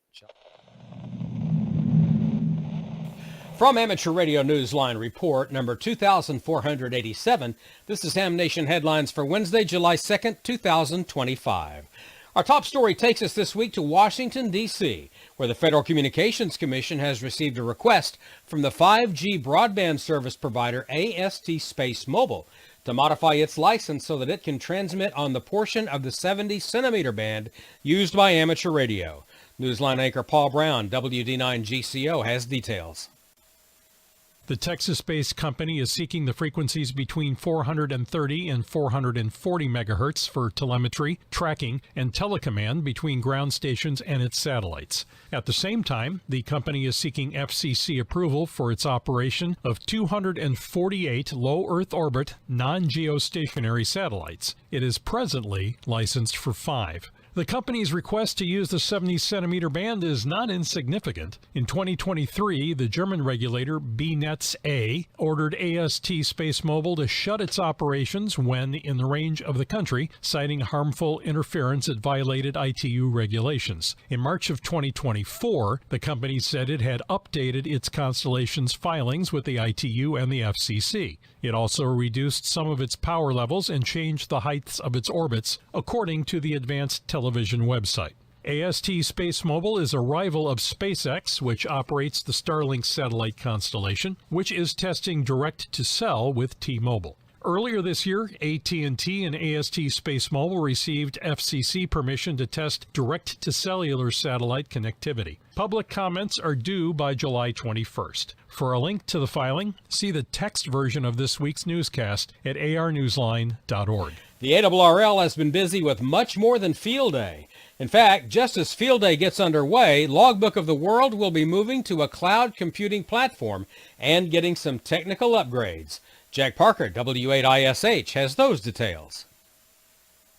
S2: From Amateur Radio Newsline report number 2487, this is Ham Nation headlines for Wednesday, July 2nd, 2025. Our top story takes us this week to Washington, D.C., where the Federal Communications Commission has received a request from the 5G broadband service provider AST Space Mobile to modify its license so that it can transmit on the portion of the 70 centimeter band used by amateur radio. Newsline anchor Paul Brown, WD9GCO, has details.
S8: The Texas-based company is seeking the frequencies between 430 and 440 megahertz for telemetry, tracking, and telecommand between ground stations and its satellites. At the same time, the company is seeking FCC approval for its operation of 248 low Earth orbit, non-geostationary satellites. It is presently licensed for 5. The company's request to use the 70 centimeter band is not insignificant. In 2023, the German regulator BNetzA ordered AST Space Mobile to shut its operations when in the range of the country, citing harmful interference that violated ITU regulations. In March of 2024, the company said it had updated its constellation's filings with the ITU and the FCC. It also reduced some of its power levels and changed the heights of its orbits, according to the Advanced Television website. AST Space Mobile is a rival of SpaceX, which operates the Starlink satellite constellation, which is testing direct-to-cell with T-Mobile. Earlier this year, AT&T and AST Space Mobile received FCC permission to test direct-to-cellular satellite connectivity. Public comments are due by July 21st. For a link to the filing, see the text version of this week's newscast at arnewsline.org.
S2: The ARRL has been busy with much more than Field Day. In fact, just as Field Day gets underway, Logbook of the World will be moving to a cloud computing platform and getting some technical upgrades. Jack Parker, W8ISH, has those details.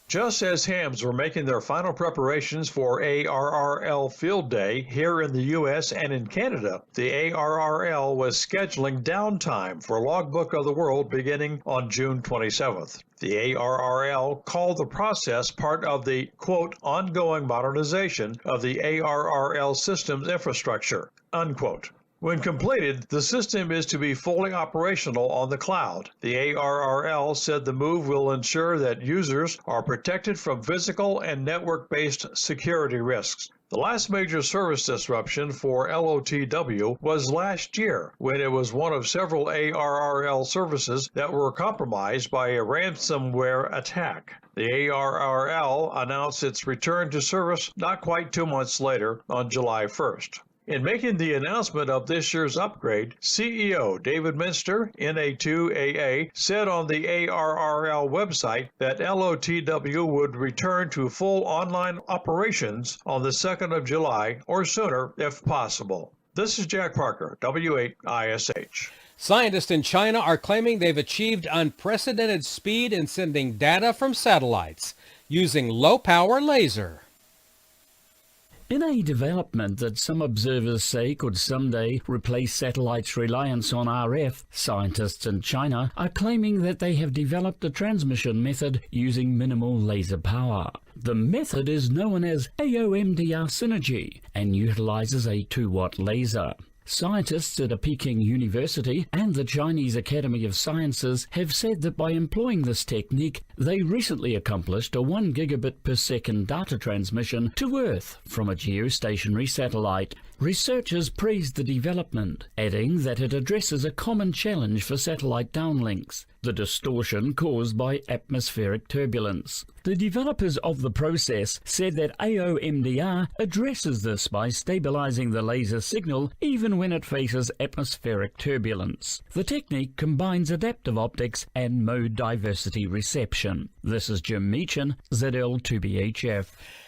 S9: Just as hams were making their final preparations for ARRL Field Day here in the U.S. and in Canada, the ARRL was scheduling downtime for Logbook of the World beginning on June 27th. The ARRL called the process part of the, quote, ongoing modernization of the ARRL systems infrastructure, unquote. When completed, the system is to be fully operational on the cloud. The ARRL said the move will ensure that users are protected from physical and network-based security risks. The last major service disruption for LOTW was last year, when it was one of several ARRL services that were compromised by a ransomware attack. The ARRL announced its return to service not quite 2 months later on July 1st. In making the announcement of this year's upgrade, CEO David Minster, NA2AA, said on the ARRL website that LOTW would return to full online operations on the 2nd of July or sooner if possible. This is Jack Parker, W8ISH.
S2: Scientists in China are claiming they've achieved unprecedented speed in sending data from satellites using low-power laser.
S10: In a development that some observers say could someday replace satellites' reliance on RF, scientists in China are claiming that they have developed a transmission method using minimal laser power. The method is known as AOMDR synergy and utilizes a 2-watt laser. Scientists at a Peking university and the Chinese Academy of Sciences have said that by employing this technique, they recently accomplished a 1 gigabit per second data transmission to Earth from a geostationary satellite. Researchers praised the development, adding that it addresses a common challenge for satellite downlinks, the distortion caused by atmospheric turbulence. The developers of the process said that AOMDR addresses this by stabilizing the laser signal even when it faces atmospheric turbulence. The technique combines adaptive optics and mode diversity reception. This is Jim Meechan, ZL2BHF.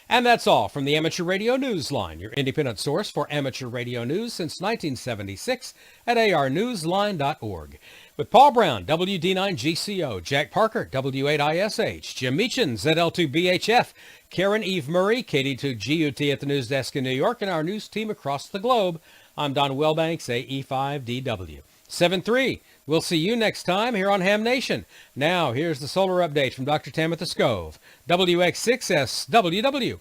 S2: And that's all from the Amateur Radio Newsline, your independent source for amateur radio news since 1976 at arnewsline.org. With Paul Brown, WD9GCO, Jack Parker, W8ISH, Jim Meechan, ZL2BHF, Karen Eve Murray, KD2GUT at the news desk in New York, and our news team across the globe, I'm Don Wellbanks, AE5DW. 7-3. We'll see you next time here on Ham Nation. Now, here's the solar update from Dr. Tamitha Skov, WX6SWW.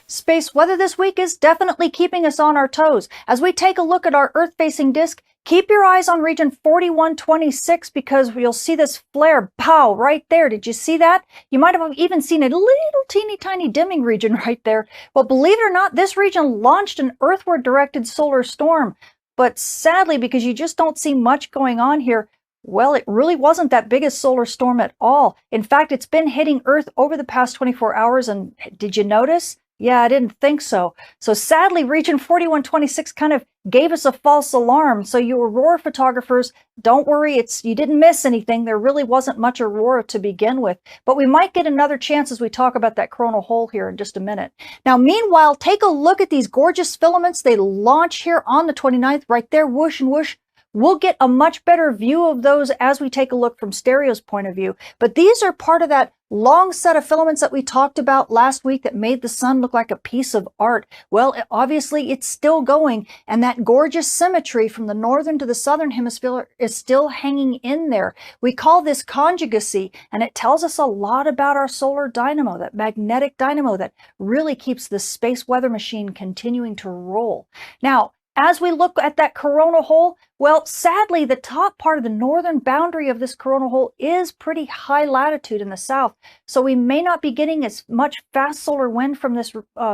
S11: Space weather this week is definitely keeping us on our toes. As we take a look at our Earth-facing disk, keep your eyes on region 4126 because you'll see this flare, pow, right there. Did you see that? You might have even seen a little teeny tiny dimming region right there. Well, believe it or not, this region launched an earthward directed solar storm. But sadly, because you just don't see much going on here, well, it really wasn't that big a solar storm at all. In fact, it's been hitting Earth over the past 24 hours, and did you notice? Yeah, I didn't think so. So sadly, region 4126 kind of gave us a false alarm. So you aurora photographers, don't worry, you didn't miss anything. There really wasn't much aurora to begin with. But we might get another chance as we talk about that coronal hole here in just a minute. Now, meanwhile, take a look at these gorgeous filaments. They launch here on the 29th, right there, whoosh and whoosh. We'll get a much better view of those as we take a look from stereo's point of view. But these are part of that long set of filaments that we talked about last week that made the sun look like a piece of art. Well, obviously it's still going, and that gorgeous symmetry from the northern to the southern hemisphere is still hanging in there. We call this conjugacy, and it tells us a lot about our solar dynamo, that magnetic dynamo that really keeps the space weather machine continuing to roll. Now, as we look at that coronal hole, well, sadly, the top part of the northern boundary of this coronal hole is pretty high latitude in the south. So we may not be getting as much fast solar wind from this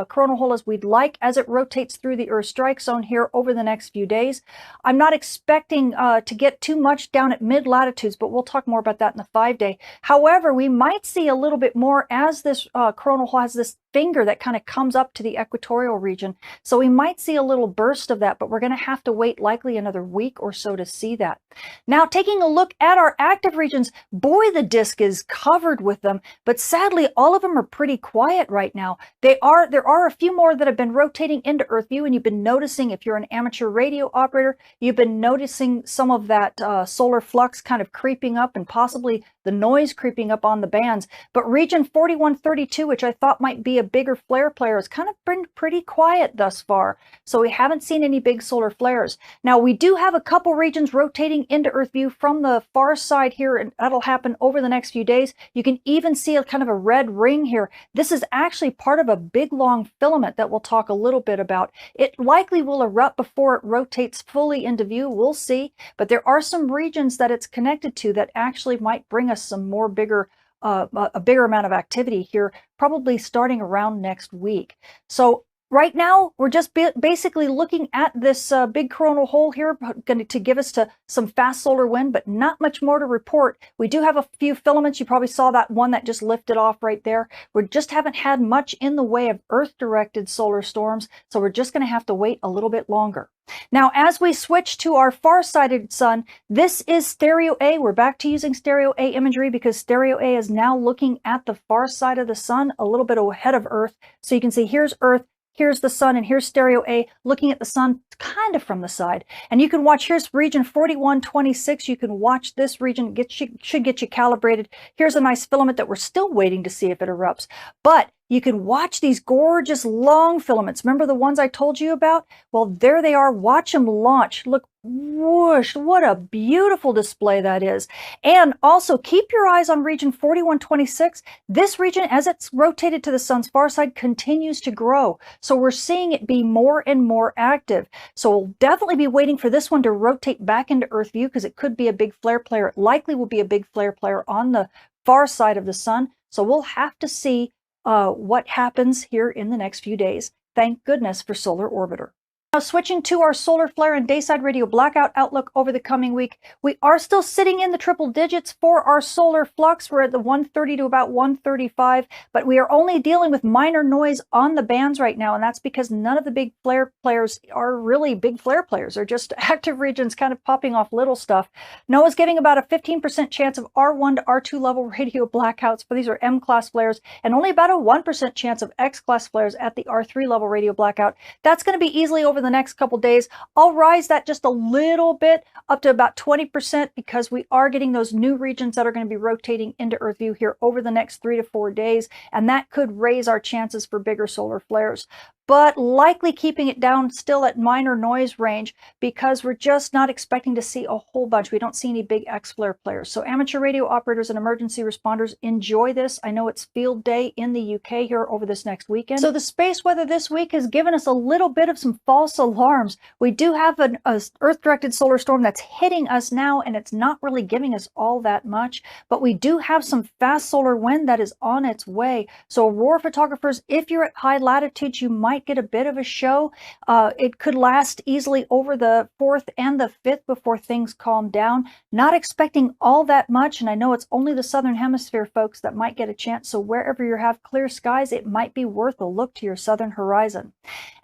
S11: coronal hole as we'd like as it rotates through the Earth strike zone here over the next few days. I'm not expecting to get too much down at mid-latitudes, but we'll talk more about that in the 5-day. However, we might see a little bit more as this coronal hole has this finger that kind of comes up to the equatorial region. So we might see a little burst of that, but we're going to have to wait likely another week or so to see that. Now, taking a look at our active regions, boy, the disk is covered with them, but sadly, all of them are pretty quiet right now. There are a few more that have been rotating into Earth view, and you've been noticing, if you're an amateur radio operator, you've been noticing some of that solar flux kind of creeping up and possibly the noise creeping up on the bands. But region 4132, which I thought might be a bigger flare player, has kind of been pretty quiet thus far. So we haven't seen any big solar flares. Now, we do have a couple regions rotating into Earth view from the far side here, and that'll happen over the next few days. You can even see a kind of a red ring here. This is actually part of a big long filament that we'll talk a little bit about. It likely will erupt before it rotates fully into view. We'll see. But there are some regions that it's connected to that actually might bring us some more bigger a bigger amount of activity here, probably starting around next week. So right now, we're just basically looking at this big coronal hole here, going to give us some fast solar wind, but not much more to report. We do have a few filaments. You probably saw that one that just lifted off right there. We just haven't had much in the way of Earth-directed solar storms, so we're just going to have to wait a little bit longer. Now, as we switch to our far-sighted sun, this is stereo A. We're back to using stereo A imagery because stereo A is now looking at the far side of the sun, a little bit ahead of Earth. So you can see here's Earth, here's the sun, and here's stereo A looking at the sun kind of from the side. And you can watch, here's region 4126. You can watch this region, should get you calibrated. Here's a nice filament that we're still waiting to see if it erupts. But you can watch these gorgeous long filaments. Remember the ones I told you about? Well, there they are. Watch them launch. Look, whoosh, what a beautiful display that is. And also keep your eyes on region 4126. This region, as it's rotated to the sun's far side, continues to grow. So we're seeing it be more and more active. So we'll definitely be waiting for this one to rotate back into Earth view because it could be a big flare player. It likely will be a big flare player on the far side of the sun. So we'll have to see what happens here in the next few days. Thank goodness for Solar Orbiter. Now, switching to our solar flare and dayside radio blackout outlook over the coming week, we are still sitting in the triple digits for our solar flux. We're at the 130 to about 135, but we are only dealing with minor noise on the bands right now, and that's because none of the big flare players are really big flare players. They're just active regions kind of popping off little stuff. NOAA's giving about a 15% chance of R1 to R2 level radio blackouts, but these are M-class flares, and only about a 1% chance of X-class flares at the R3 level radio blackout. That's going to be easily over the next couple days. I'll rise that just a little bit up to about 20% because we are getting those new regions that are going to be rotating into Earth view here over the next 3 to 4 days, and that could raise our chances for bigger solar flares, but likely keeping it down still at minor noise range because we're just not expecting to see a whole bunch. We don't see any big X-flare players. So amateur radio operators and emergency responders, enjoy this. I know it's field day in the UK here over this next weekend. So the space weather this week has given us a little bit of some false alarms. We do have an Earth-directed solar storm that's hitting us now, and it's not really giving us all that much, but we do have some fast solar wind that is on its way. So aurora photographers, if you're at high latitudes, you might get a bit of a show. It could last easily over the 4th and the 5th before things calm down. Not expecting all that much, and I know it's only the southern hemisphere folks that might get a chance, so wherever you have clear skies, it might be worth a look to your southern horizon.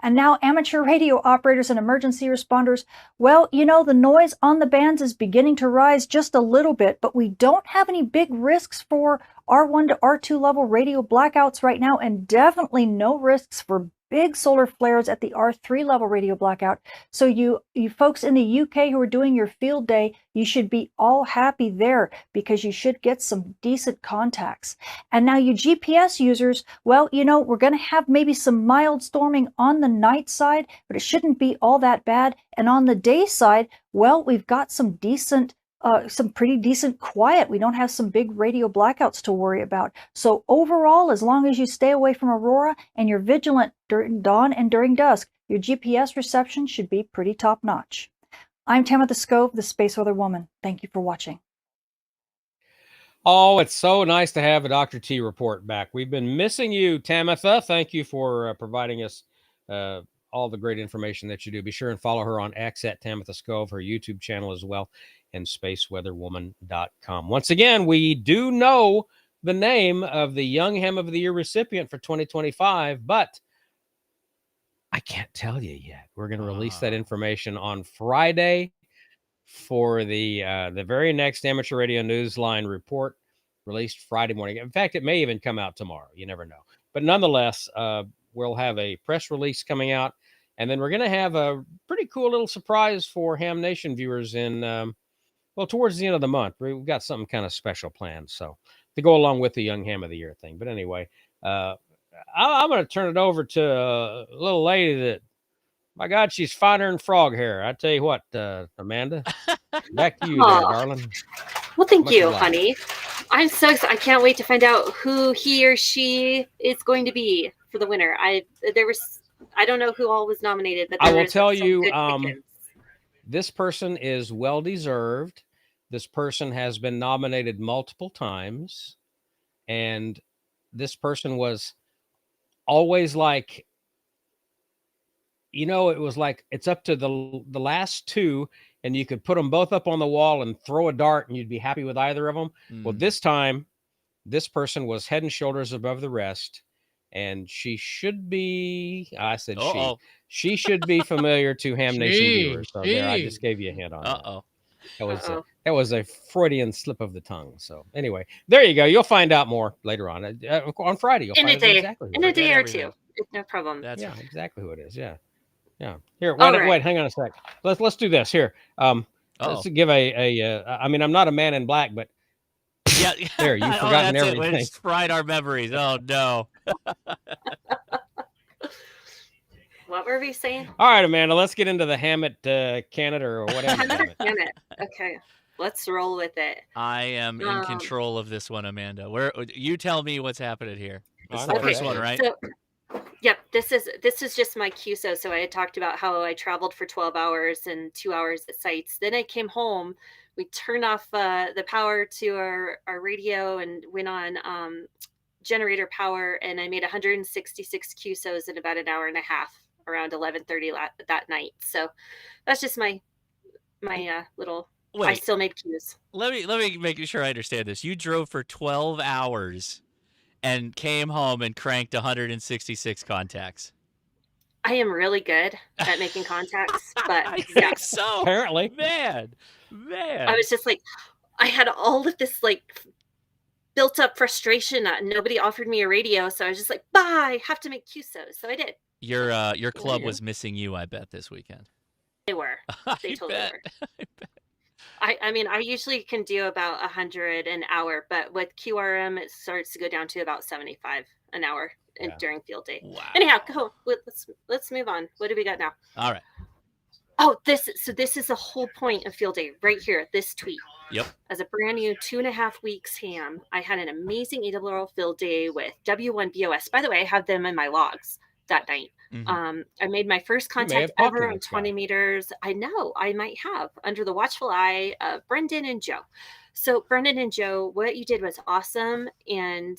S11: And now amateur radio operators and emergency responders, well, you know, the noise on the bands is beginning to rise just a little bit, but we don't have any big risks for R1 to R2 level radio blackouts right now, and definitely no risks for big solar flares at the R3 level radio blackout. So you folks in the UK who are doing your field day, you should be all happy there because you should get some decent contacts. And now you GPS users, well, you know, we're going to have maybe some mild storming on the night side, but it shouldn't be all that bad. And on the day side, well, we've got some pretty decent quiet. We don't have some big radio blackouts to worry about. So overall, as long as you stay away from aurora and you're vigilant during dawn and during dusk, your GPS reception should be pretty top notch. I'm Tamitha Skov, the Space Weather Woman. Thank you for watching.
S2: Oh, it's so nice to have a Dr. T report back. We've been missing you, Tamitha. Thank you for providing us all the great information that you do. Be sure and follow her on X at Tamitha Skov, her YouTube channel as well, and spaceweatherwoman.com. Once again, we do know the name of the Young Ham of the Year recipient for 2025, but I can't tell you yet. We're going to release that information on Friday for the very next Amateur Radio Newsline report, released Friday morning. In fact, it may even come out tomorrow. You never know. But nonetheless, we'll have a press release coming out, and then we're going to have a pretty cool little surprise for Ham Nation viewers in towards the end of the month. We've got something kind of special planned, so to go along with the Young Ham of the Year thing. But anyway, I'm going to turn it over to a little lady that, my God, she's finer than frog hair. I tell you what, Amanda, back to you there, darling.
S4: Well, thank you, honey. I'm so excited. I can't wait to find out who he or she is going to be for the winner. I don't know who all was nominated, but
S2: I will tell you, this person is well deserved. This person has been nominated multiple times, and this person was always like, you know, it was like it's up to the last two, and you could put them both up on the wall and throw a dart, and you'd be happy with either of them. Well, this time, this person was head and shoulders above the rest, and she should be. I said she should be familiar to Ham Nation viewers. So there, I just gave you a hint on that. That was a Freudian slip of the tongue. So anyway, there you go. You'll find out more later on Friday. You'll find out exactly
S4: in a day or two. No problem.
S2: That's exactly who it is. Yeah. Here, wait, hang on a sec. Let's do this here. Let's give I mean, I'm not a man in black, but
S1: yeah,
S2: there, you've forgotten everything.
S1: It's fried our memories. Oh no.
S4: What were we saying?
S2: All right, Amanda, let's get into the Hammett Canada or whatever.
S4: Hammett. Okay, let's roll with it.
S1: I am in control of this one, Amanda. You tell me what's happening here. This is the first one, right?
S4: So, yep, this is just my QSO. So I had talked about how I traveled for 12 hours and 2 hours at sites. Then I came home. We turned off the power to our radio and went on generator power, and I made 166 QSOs in about an hour and a half. around 11:30 that night. So that's just my little. I
S1: Wait,
S4: still made cues.
S1: let me make sure I understand this. You drove for 12 hours and came home and cranked 166 contacts.
S4: I am really good at making contacts, but
S1: I
S4: yeah,
S1: think so.
S2: Apparently.
S1: Man.
S4: I was just like, I had all of this like built up frustration. Nobody offered me a radio, so I was just like, "Bye, I have to make QSOs." So I did.
S1: Your club
S2: you
S1: was missing you, I bet, this weekend.
S4: They were. They
S1: I
S4: totally
S1: bet.
S4: were.
S1: I bet.
S4: I mean, I usually can do about 100 an hour, but with QRM, it starts to go down to about 75 an hour
S2: Yeah.
S4: during field day.
S1: Wow.
S4: Anyhow, go. Let's move on. What do we got now?
S1: All right.
S4: Oh, this is the whole point of field day right here. This tweet.
S1: Yep.
S4: As a brand new 2.5 weeks ham, I had an amazing AWL field day with W1BOS. By the way, I have them in my logs that night.
S1: Mhm.
S4: I made my first
S2: You may have
S4: contact
S2: talked to
S4: ever on
S2: this
S4: 20
S2: guy.
S4: meters. I know I might have under the watchful eye of Brendan and Joe. So Brendan and Joe, what you did was awesome. And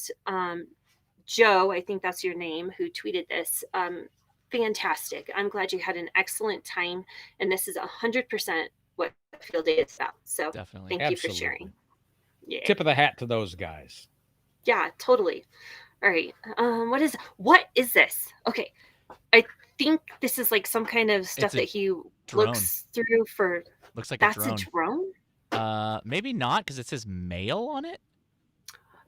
S4: Joe, I think that's your name, who tweeted this. Fantastic. I'm glad you had an excellent time. And this is 100% what field day is about. So
S1: Definitely.
S4: thank you for
S2: Absolutely.
S4: sharing. Yeah.
S2: Tip of the hat to those guys.
S4: Yeah, totally. All right. What is this? Okay. I think this is like some kind of stuff
S1: a
S4: that he
S1: drone.
S4: looks through for.
S1: Looks like
S4: That's
S1: a drone.
S4: a drone?
S1: Maybe not, because it says mail on it.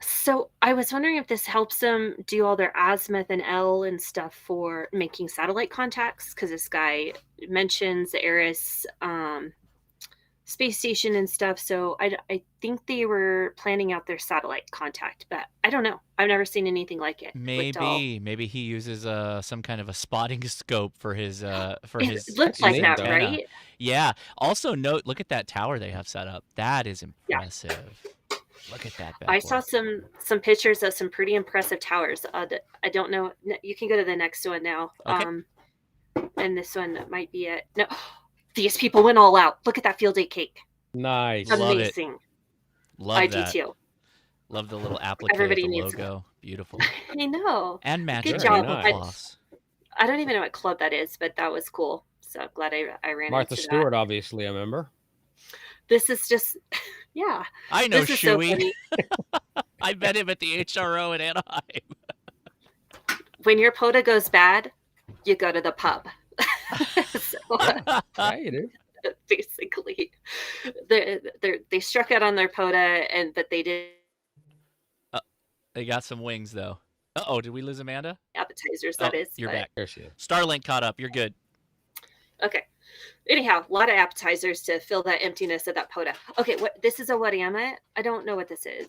S4: So I was wondering if this helps them do all their azimuth and L and stuff for making satellite contacts, because this guy mentions the Eris space station and stuff. So I think they were planning out their satellite contact, but I don't know. I've never seen anything like it.
S1: Maybe he uses some kind of a spotting scope for his
S4: It looks like
S2: neat,
S4: that,
S2: though.
S4: right?
S1: Yeah. Also note, look at that tower they have set up. That is
S4: Yeah.
S1: impressive. Look at that.
S4: I
S1: bad
S4: saw
S1: boy.
S4: some pictures of some pretty impressive towers. I don't know. You can go to the next one now.
S1: Okay.
S4: And this one might be it. No, these people went all out. Look at that field day cake.
S2: Nice.
S1: Love it.
S4: Amazing.
S1: Love
S4: I
S1: that.
S4: do too.
S1: Love the little applique
S4: Everybody
S1: of the
S4: needs
S1: logo. Beautiful.
S4: I know.
S1: And matching
S4: Good
S2: Very
S4: job.
S2: nice.
S1: cloths.
S4: I don't even know what club that is, but that was cool. So glad I ran
S2: Martha
S4: into
S2: Stewart, obviously a member.
S4: that. This is just, yeah.
S1: I know
S4: This is so
S1: Shuey.
S4: funny.
S1: I met him at the HRO in Anaheim.
S4: When your POTA goes bad, you go to the pub. So,
S2: Yeah, you do.
S4: basically, they struck out on their POTA, but they did
S1: They got some wings though. Uh-oh, did we lose Amanda?
S4: appetizers.
S1: Oh,
S4: That is.
S1: you're
S4: but-
S1: back.
S2: There she is.
S1: Starlink caught up. You're good.
S4: Okay. Anyhow, a lot of appetizers to fill that emptiness of that POTA. Okay, this is a what am I? I don't know what this is.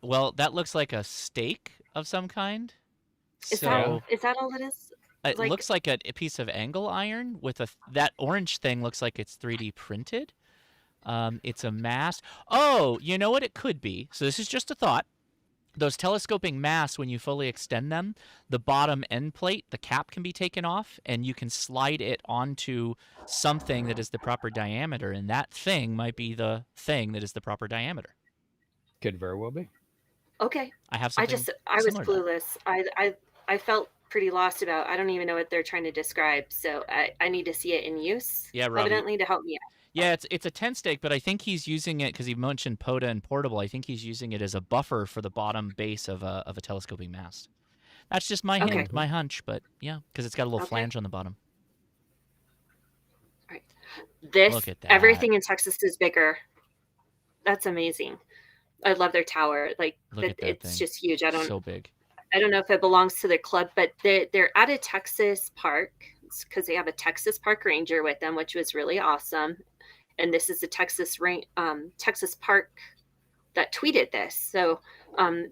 S1: Well, that looks like a steak of some kind.
S4: Is
S1: So
S4: that all it is?
S1: it
S4: like-
S1: looks like a piece of angle iron with that orange thing looks like it's 3D printed. It's a mast. Oh, you know what it could be? So this is just a thought. Those telescoping masts, when you fully extend them, the bottom end plate, the cap can be taken off, and you can slide it onto something that is the proper diameter, and that thing might be the thing that is the proper diameter.
S2: Could very well be.
S4: Okay.
S1: I have
S4: I
S1: something.
S4: was
S1: similar to that.
S4: clueless. I felt pretty lost about. I don't even know what they're trying to describe. So I need to see it in use.
S1: Yeah, Robbie.
S4: Evidently to help me out.
S1: Yeah, it's a tent stake, but I think he's using it because he mentioned POTA and portable. I think he's using it as a buffer for the bottom base of a telescoping mast. That's just my
S4: Okay.
S1: hint, my hunch, but yeah, because it's got a little
S4: Okay.
S1: flange on the bottom.
S4: This
S1: Look at that.
S4: everything in Texas is bigger. That's amazing. I love their tower. Like
S1: Look at that
S4: it's
S1: thing.
S4: just huge. I
S1: So big.
S4: don't know if it belongs to the club, but they're at a Texas park because they have a Texas park ranger with them, which was really awesome. And this is the Texas park that tweeted this. So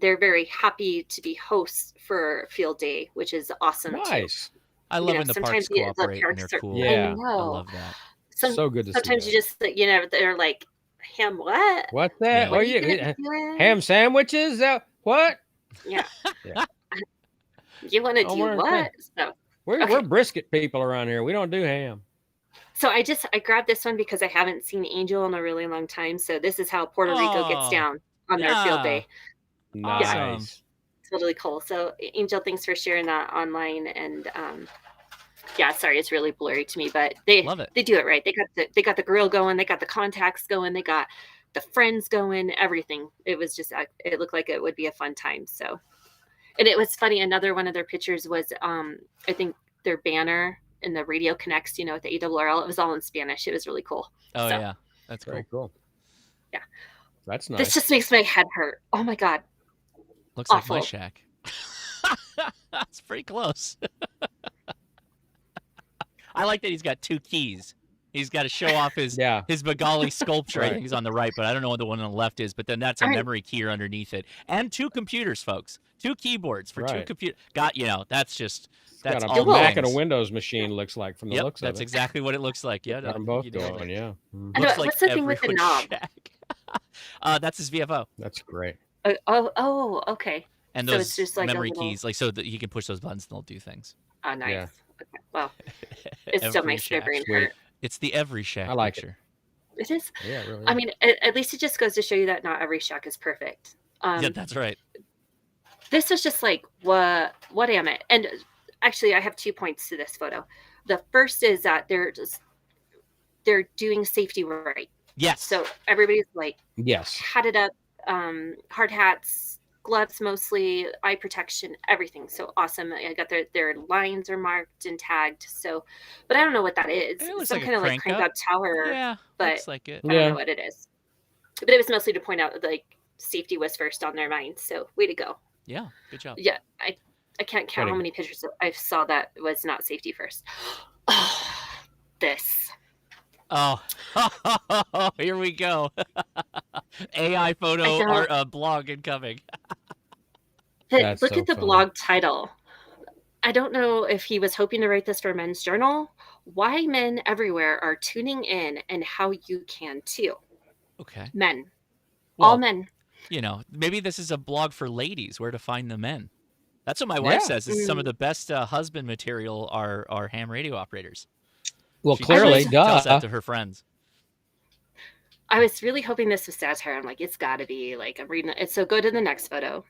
S4: they're very happy to be hosts for field day, which is awesome too.
S2: Nice.
S1: I love when the parks
S4: sometimes the
S1: cooperate and
S4: parks
S1: they're
S4: are-
S1: cool.
S2: Yeah.
S4: I know.
S1: I love that.
S2: So good to see
S4: Sometimes
S2: that.
S4: you just they're like, Ham, what?
S2: What's that?
S1: Yeah.
S2: What are
S4: you gonna
S2: you?
S4: be doing?
S2: Ham sandwiches? What?
S4: Yeah.
S2: Yeah.
S4: You want to
S2: Oh,
S4: do
S2: we're
S4: what? So
S2: We're
S4: Okay.
S2: we're brisket people around here. We don't do ham.
S4: So I grabbed this one because I haven't seen Angel in a really long time. So this is how Puerto Rico gets
S1: Oh,
S4: down on their field
S1: yeah.
S4: day.
S2: Nice.
S4: Totally cool. So Angel, thanks for sharing that online. And Yeah, sorry, it's really blurry to me, but they
S1: Love it.
S4: They do it right. They got the grill going, they got the contacts going, they got the friends going, everything. It was just it looked like it would be a fun time. So, and it was funny. Another one of their pictures was I think their banner and the radio connects, with the ARRL. It was all in Spanish. It was really cool.
S1: Oh
S4: So,
S1: yeah, that's cool.
S2: Very cool.
S4: Yeah,
S2: That's nice.
S4: this just makes my head hurt. Oh my god,
S1: Looks
S4: awful.
S1: like my shack. That's pretty close. I like that he's got 2 keys. He's got to show off his Magali sculpture. I think he's on the right, but I don't know what the one on the left is. But then that's a memory keyer underneath it, and 2 computers, folks. 2 keyboards for 2 computers. That's
S2: got
S1: all
S2: a Mac
S1: things.
S2: and a Windows machine. Looks like from the looks of it.
S1: That's exactly what it looks like. Yeah,
S2: got them both going. Yeah.
S4: I know, what's the thing with the knob?
S1: That's his VFO.
S2: That's great.
S4: Oh, okay.
S1: And
S4: So
S1: those
S4: it's just like a
S1: memory
S4: little-
S1: keys, like so that he can push those buttons and they'll do things.
S4: Oh, nice.
S2: Yeah.
S4: Okay. Well, it still
S1: Every
S4: makes my
S1: shack.
S4: brain
S2: Sweet.
S4: hurt.
S1: It's the every shack
S2: I like
S1: picture.
S4: It is.
S2: Yeah, it really.
S4: I mean, at least it just goes to show you that not every shack is perfect.
S1: Yeah, that's right.
S4: This is just like, what am I? And actually, I have 2 points to this photo. The first is that they're doing safety right.
S1: Yes.
S4: So everybody's like
S2: yes,
S4: hatted up, hard hats, gloves mostly, eye protection, everything. So awesome. I got their lines are marked and tagged. So, but I don't know what that is.
S1: It looks
S4: Some
S1: like
S4: kind
S1: a
S4: of like crank
S1: crank
S4: up tower.
S1: Yeah,
S4: but
S1: looks like it.
S4: I don't know what it is. But it was mostly to point out that like safety was first on their mind. So way to go.
S1: Yeah, good job.
S4: Yeah, I can't count how many pictures I saw that was not safety first. Oh, this.
S1: Oh, here we go. AI photo blog incoming.
S4: Look
S2: That's so
S4: at the
S2: funny.
S4: blog title. I don't know if he was hoping to write this for Men's Journal. Why men everywhere are tuning in and how you can too.
S1: Okay.
S4: Men.
S1: Well,
S4: All men.
S1: Maybe this is a blog for ladies, where to find the men. That's what my wife says. Is some of the best husband material are ham radio operators.
S2: Well,
S1: She
S2: clearly,
S1: tells
S2: duh.
S1: that to her friends.
S4: I was really hoping this was satire. I'm like, it's got to be. Like, I'm reading it. So go to the next photo.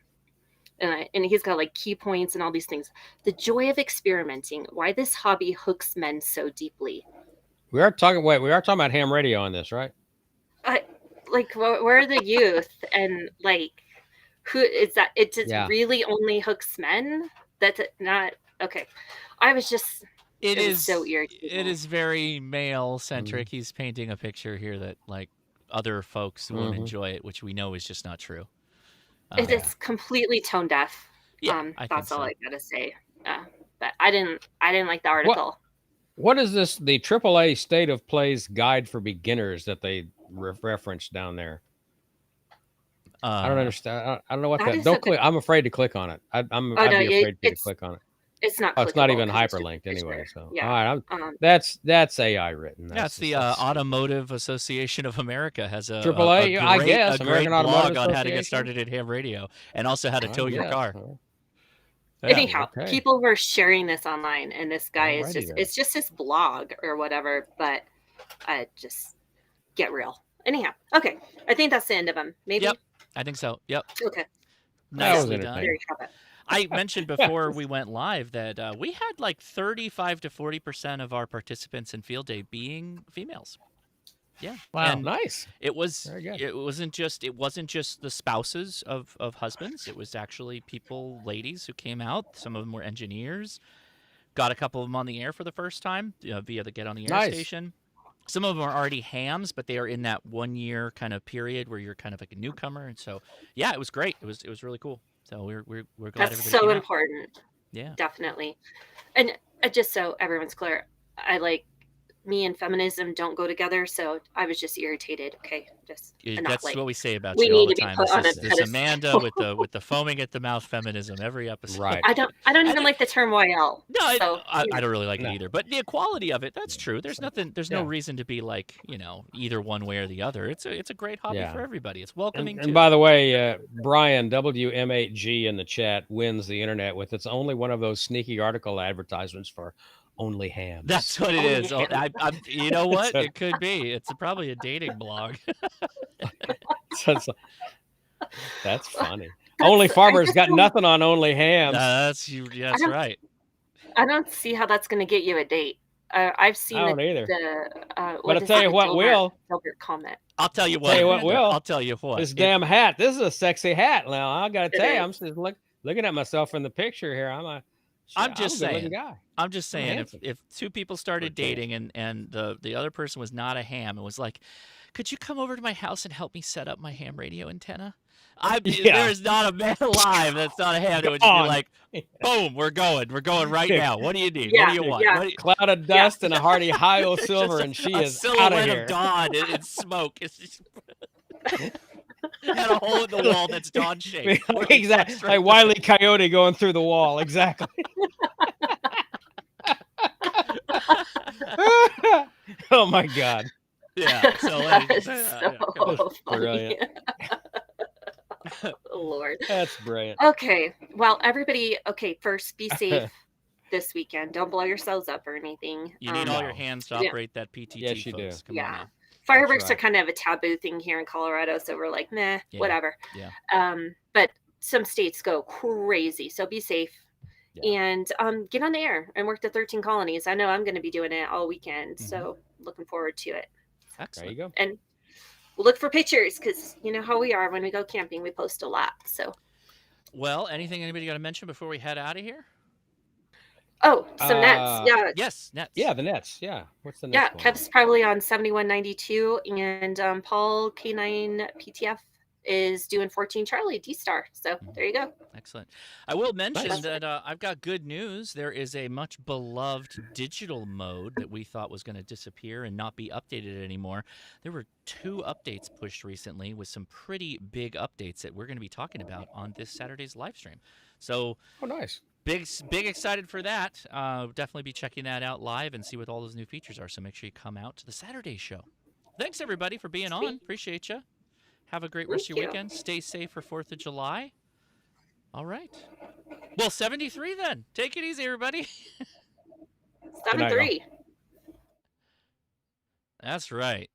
S4: And he's got like key points and all these things. The joy of experimenting. Why this hobby hooks men so deeply.
S2: We are talking about ham radio on this, right?
S4: Like, where are the youth? And like, who is that? It just really only hooks men? That's not okay. I was just.
S1: It is
S4: so irritating.
S1: It is very male centric. He's painting a picture here that like other folks won't enjoy it, which we know is just not true.
S4: It is completely tone deaf.
S1: Yeah,
S4: that's all I gotta say. But I didn't like the article.
S2: What is this? The AAA State of Play's Guide for Beginners that they referenced down there? I don't understand. I don't know what that. Don't click. I'm afraid to click on it. I'd be afraid to click on it.
S4: It's not.
S2: It's not even hyperlinked anyway. So
S4: yeah.
S2: all right, that's AI written.
S1: That's the Automotive Association of America has a
S2: AAA. I guess
S1: a
S2: American
S1: great
S2: Automotive
S1: blog on how to get
S2: Association?
S1: started at ham radio and also how to tow your car.
S4: Anyhow, people were sharing this online, and this guy is
S2: Alrighty
S4: it's just his blog or whatever. But just get real. Anyhow, okay. I think that's the end of him. Maybe.
S1: Yep, I think so. Yep.
S4: Okay.
S1: Nicely done.
S4: There you have it.
S1: I mentioned before we went live that we had like 35 to 40% of our participants in field day being females. Yeah.
S3: Wow.
S1: And
S2: nice.
S1: It was.
S2: Very good.
S1: It wasn't just the spouses of husbands. It was actually ladies who came out. Some of them were engineers. Got a couple of them on the air for the first time via the Get on the Air station. Some of them are already hams, but they are in that 1 year kind of period where you're kind of like a newcomer. And so, yeah, it was great. It was really cool. So we're glad
S4: That's
S1: everybody
S4: so
S1: came out.
S4: important.
S1: Yeah,
S4: definitely. And just so everyone's clear, me and feminism don't go together. So I was just irritated. Okay,
S1: that's what we say about
S4: we
S1: you all
S4: need
S1: the
S4: to be
S1: time.
S4: put on a
S1: This
S4: pedestal.
S1: Amanda with the foaming at the mouth feminism every episode.
S2: Right.
S4: I don't even like the term YL.
S1: No,
S4: so,
S1: I don't really like it either. But the equality of it, that's true. There's no reason to be like, either one way or the other. It's a great hobby for everybody. It's welcoming.
S2: And by the way, Brian WM8G in the chat wins the internet with it's only one of those sneaky article advertisements for only hams.
S1: That's what it is. You know what? It could be. It's probably a dating blog.
S2: That's funny. Only Farmer's got nothing on only hams.
S1: That's right.
S4: I don't see how that's going to get you a date. I've seen
S2: I don't either.
S4: what
S2: But I'll
S4: is
S2: tell
S4: it,
S2: you
S4: the
S2: what will.
S4: Dilbert comment.
S1: I'll tell you what.
S2: Tell you what
S1: Amanda,
S2: will.
S1: I'll tell you what.
S2: This damn hat. This is a sexy hat. Now I gotta
S4: It
S2: tell you, I'm
S4: is.
S2: just looking at myself in the picture here.
S1: I'm just
S2: a good looking
S1: saying.
S2: guy.
S1: I'm just saying,
S2: handsome.
S1: if two people started dating and the other person was not a ham and was like, could you come over to my house and help me set up my ham radio antenna? There's not a man alive that's not a ham that would just be like, boom, we're going right now. What do you need? What do you want?
S4: Yeah.
S1: What do
S2: Cloud of dust and a hearty high-o silver, and she
S1: a
S2: is out of
S1: silhouette
S2: here.
S1: of dawn in smoke. It's just had a hole in the wall that's dawn shaped.
S2: Exactly, like Wile E. Coyote going through the wall. Exactly. Oh my God.
S1: Yeah. So,
S4: That's
S1: yeah,
S4: so funny.
S2: Brilliant.
S4: Lord.
S2: That's brilliant.
S4: Okay. Well, everybody, first be safe this weekend. Don't blow yourselves up or anything.
S1: you need all your hands to operate that PTT.
S2: Yes, you
S1: folks.
S2: do.
S1: Come on
S4: Yeah.
S1: now.
S4: Fireworks
S2: right.
S4: are kind of a taboo thing here in Colorado, so we're like, meh,
S1: Yeah.
S4: whatever.
S1: Yeah.
S4: But some states go crazy, so be safe.
S2: Yeah.
S4: And get on the air and work the 13 colonies. I know I'm going to be doing it all weekend, so looking forward to it.
S1: Excellent.
S2: There you go.
S4: And we'll look for pictures because you know how we are when we go camping. We post a lot. So,
S1: Well, anything anybody got to mention before we head out of here?
S4: oh, some nets. Yeah.
S1: Yes, nets.
S2: Yeah, the Nets. Yeah. What's the
S4: Yeah,
S2: next one?
S4: Kev's probably on 7192, and Paul K9 PTF is doing 14 Charlie D-Star. So there you go.
S1: Excellent. I will mention
S2: Nice.
S1: that I've got good news. There is a much beloved digital mode that we thought was going to disappear and not be updated anymore. There were 2 updates pushed recently with some pretty big updates that we're going to be talking about on this Saturday's live stream. So
S2: Oh, nice.
S1: big excited for that. Definitely be checking that out live and see what all those new features are. So make sure you come out to the Saturday show. Thanks everybody for being on. Appreciate you. Have a great rest of your weekend. Stay safe for 4th of July. All right. Well, 73 then. Take it easy, everybody.
S4: 7-3.
S1: That's right.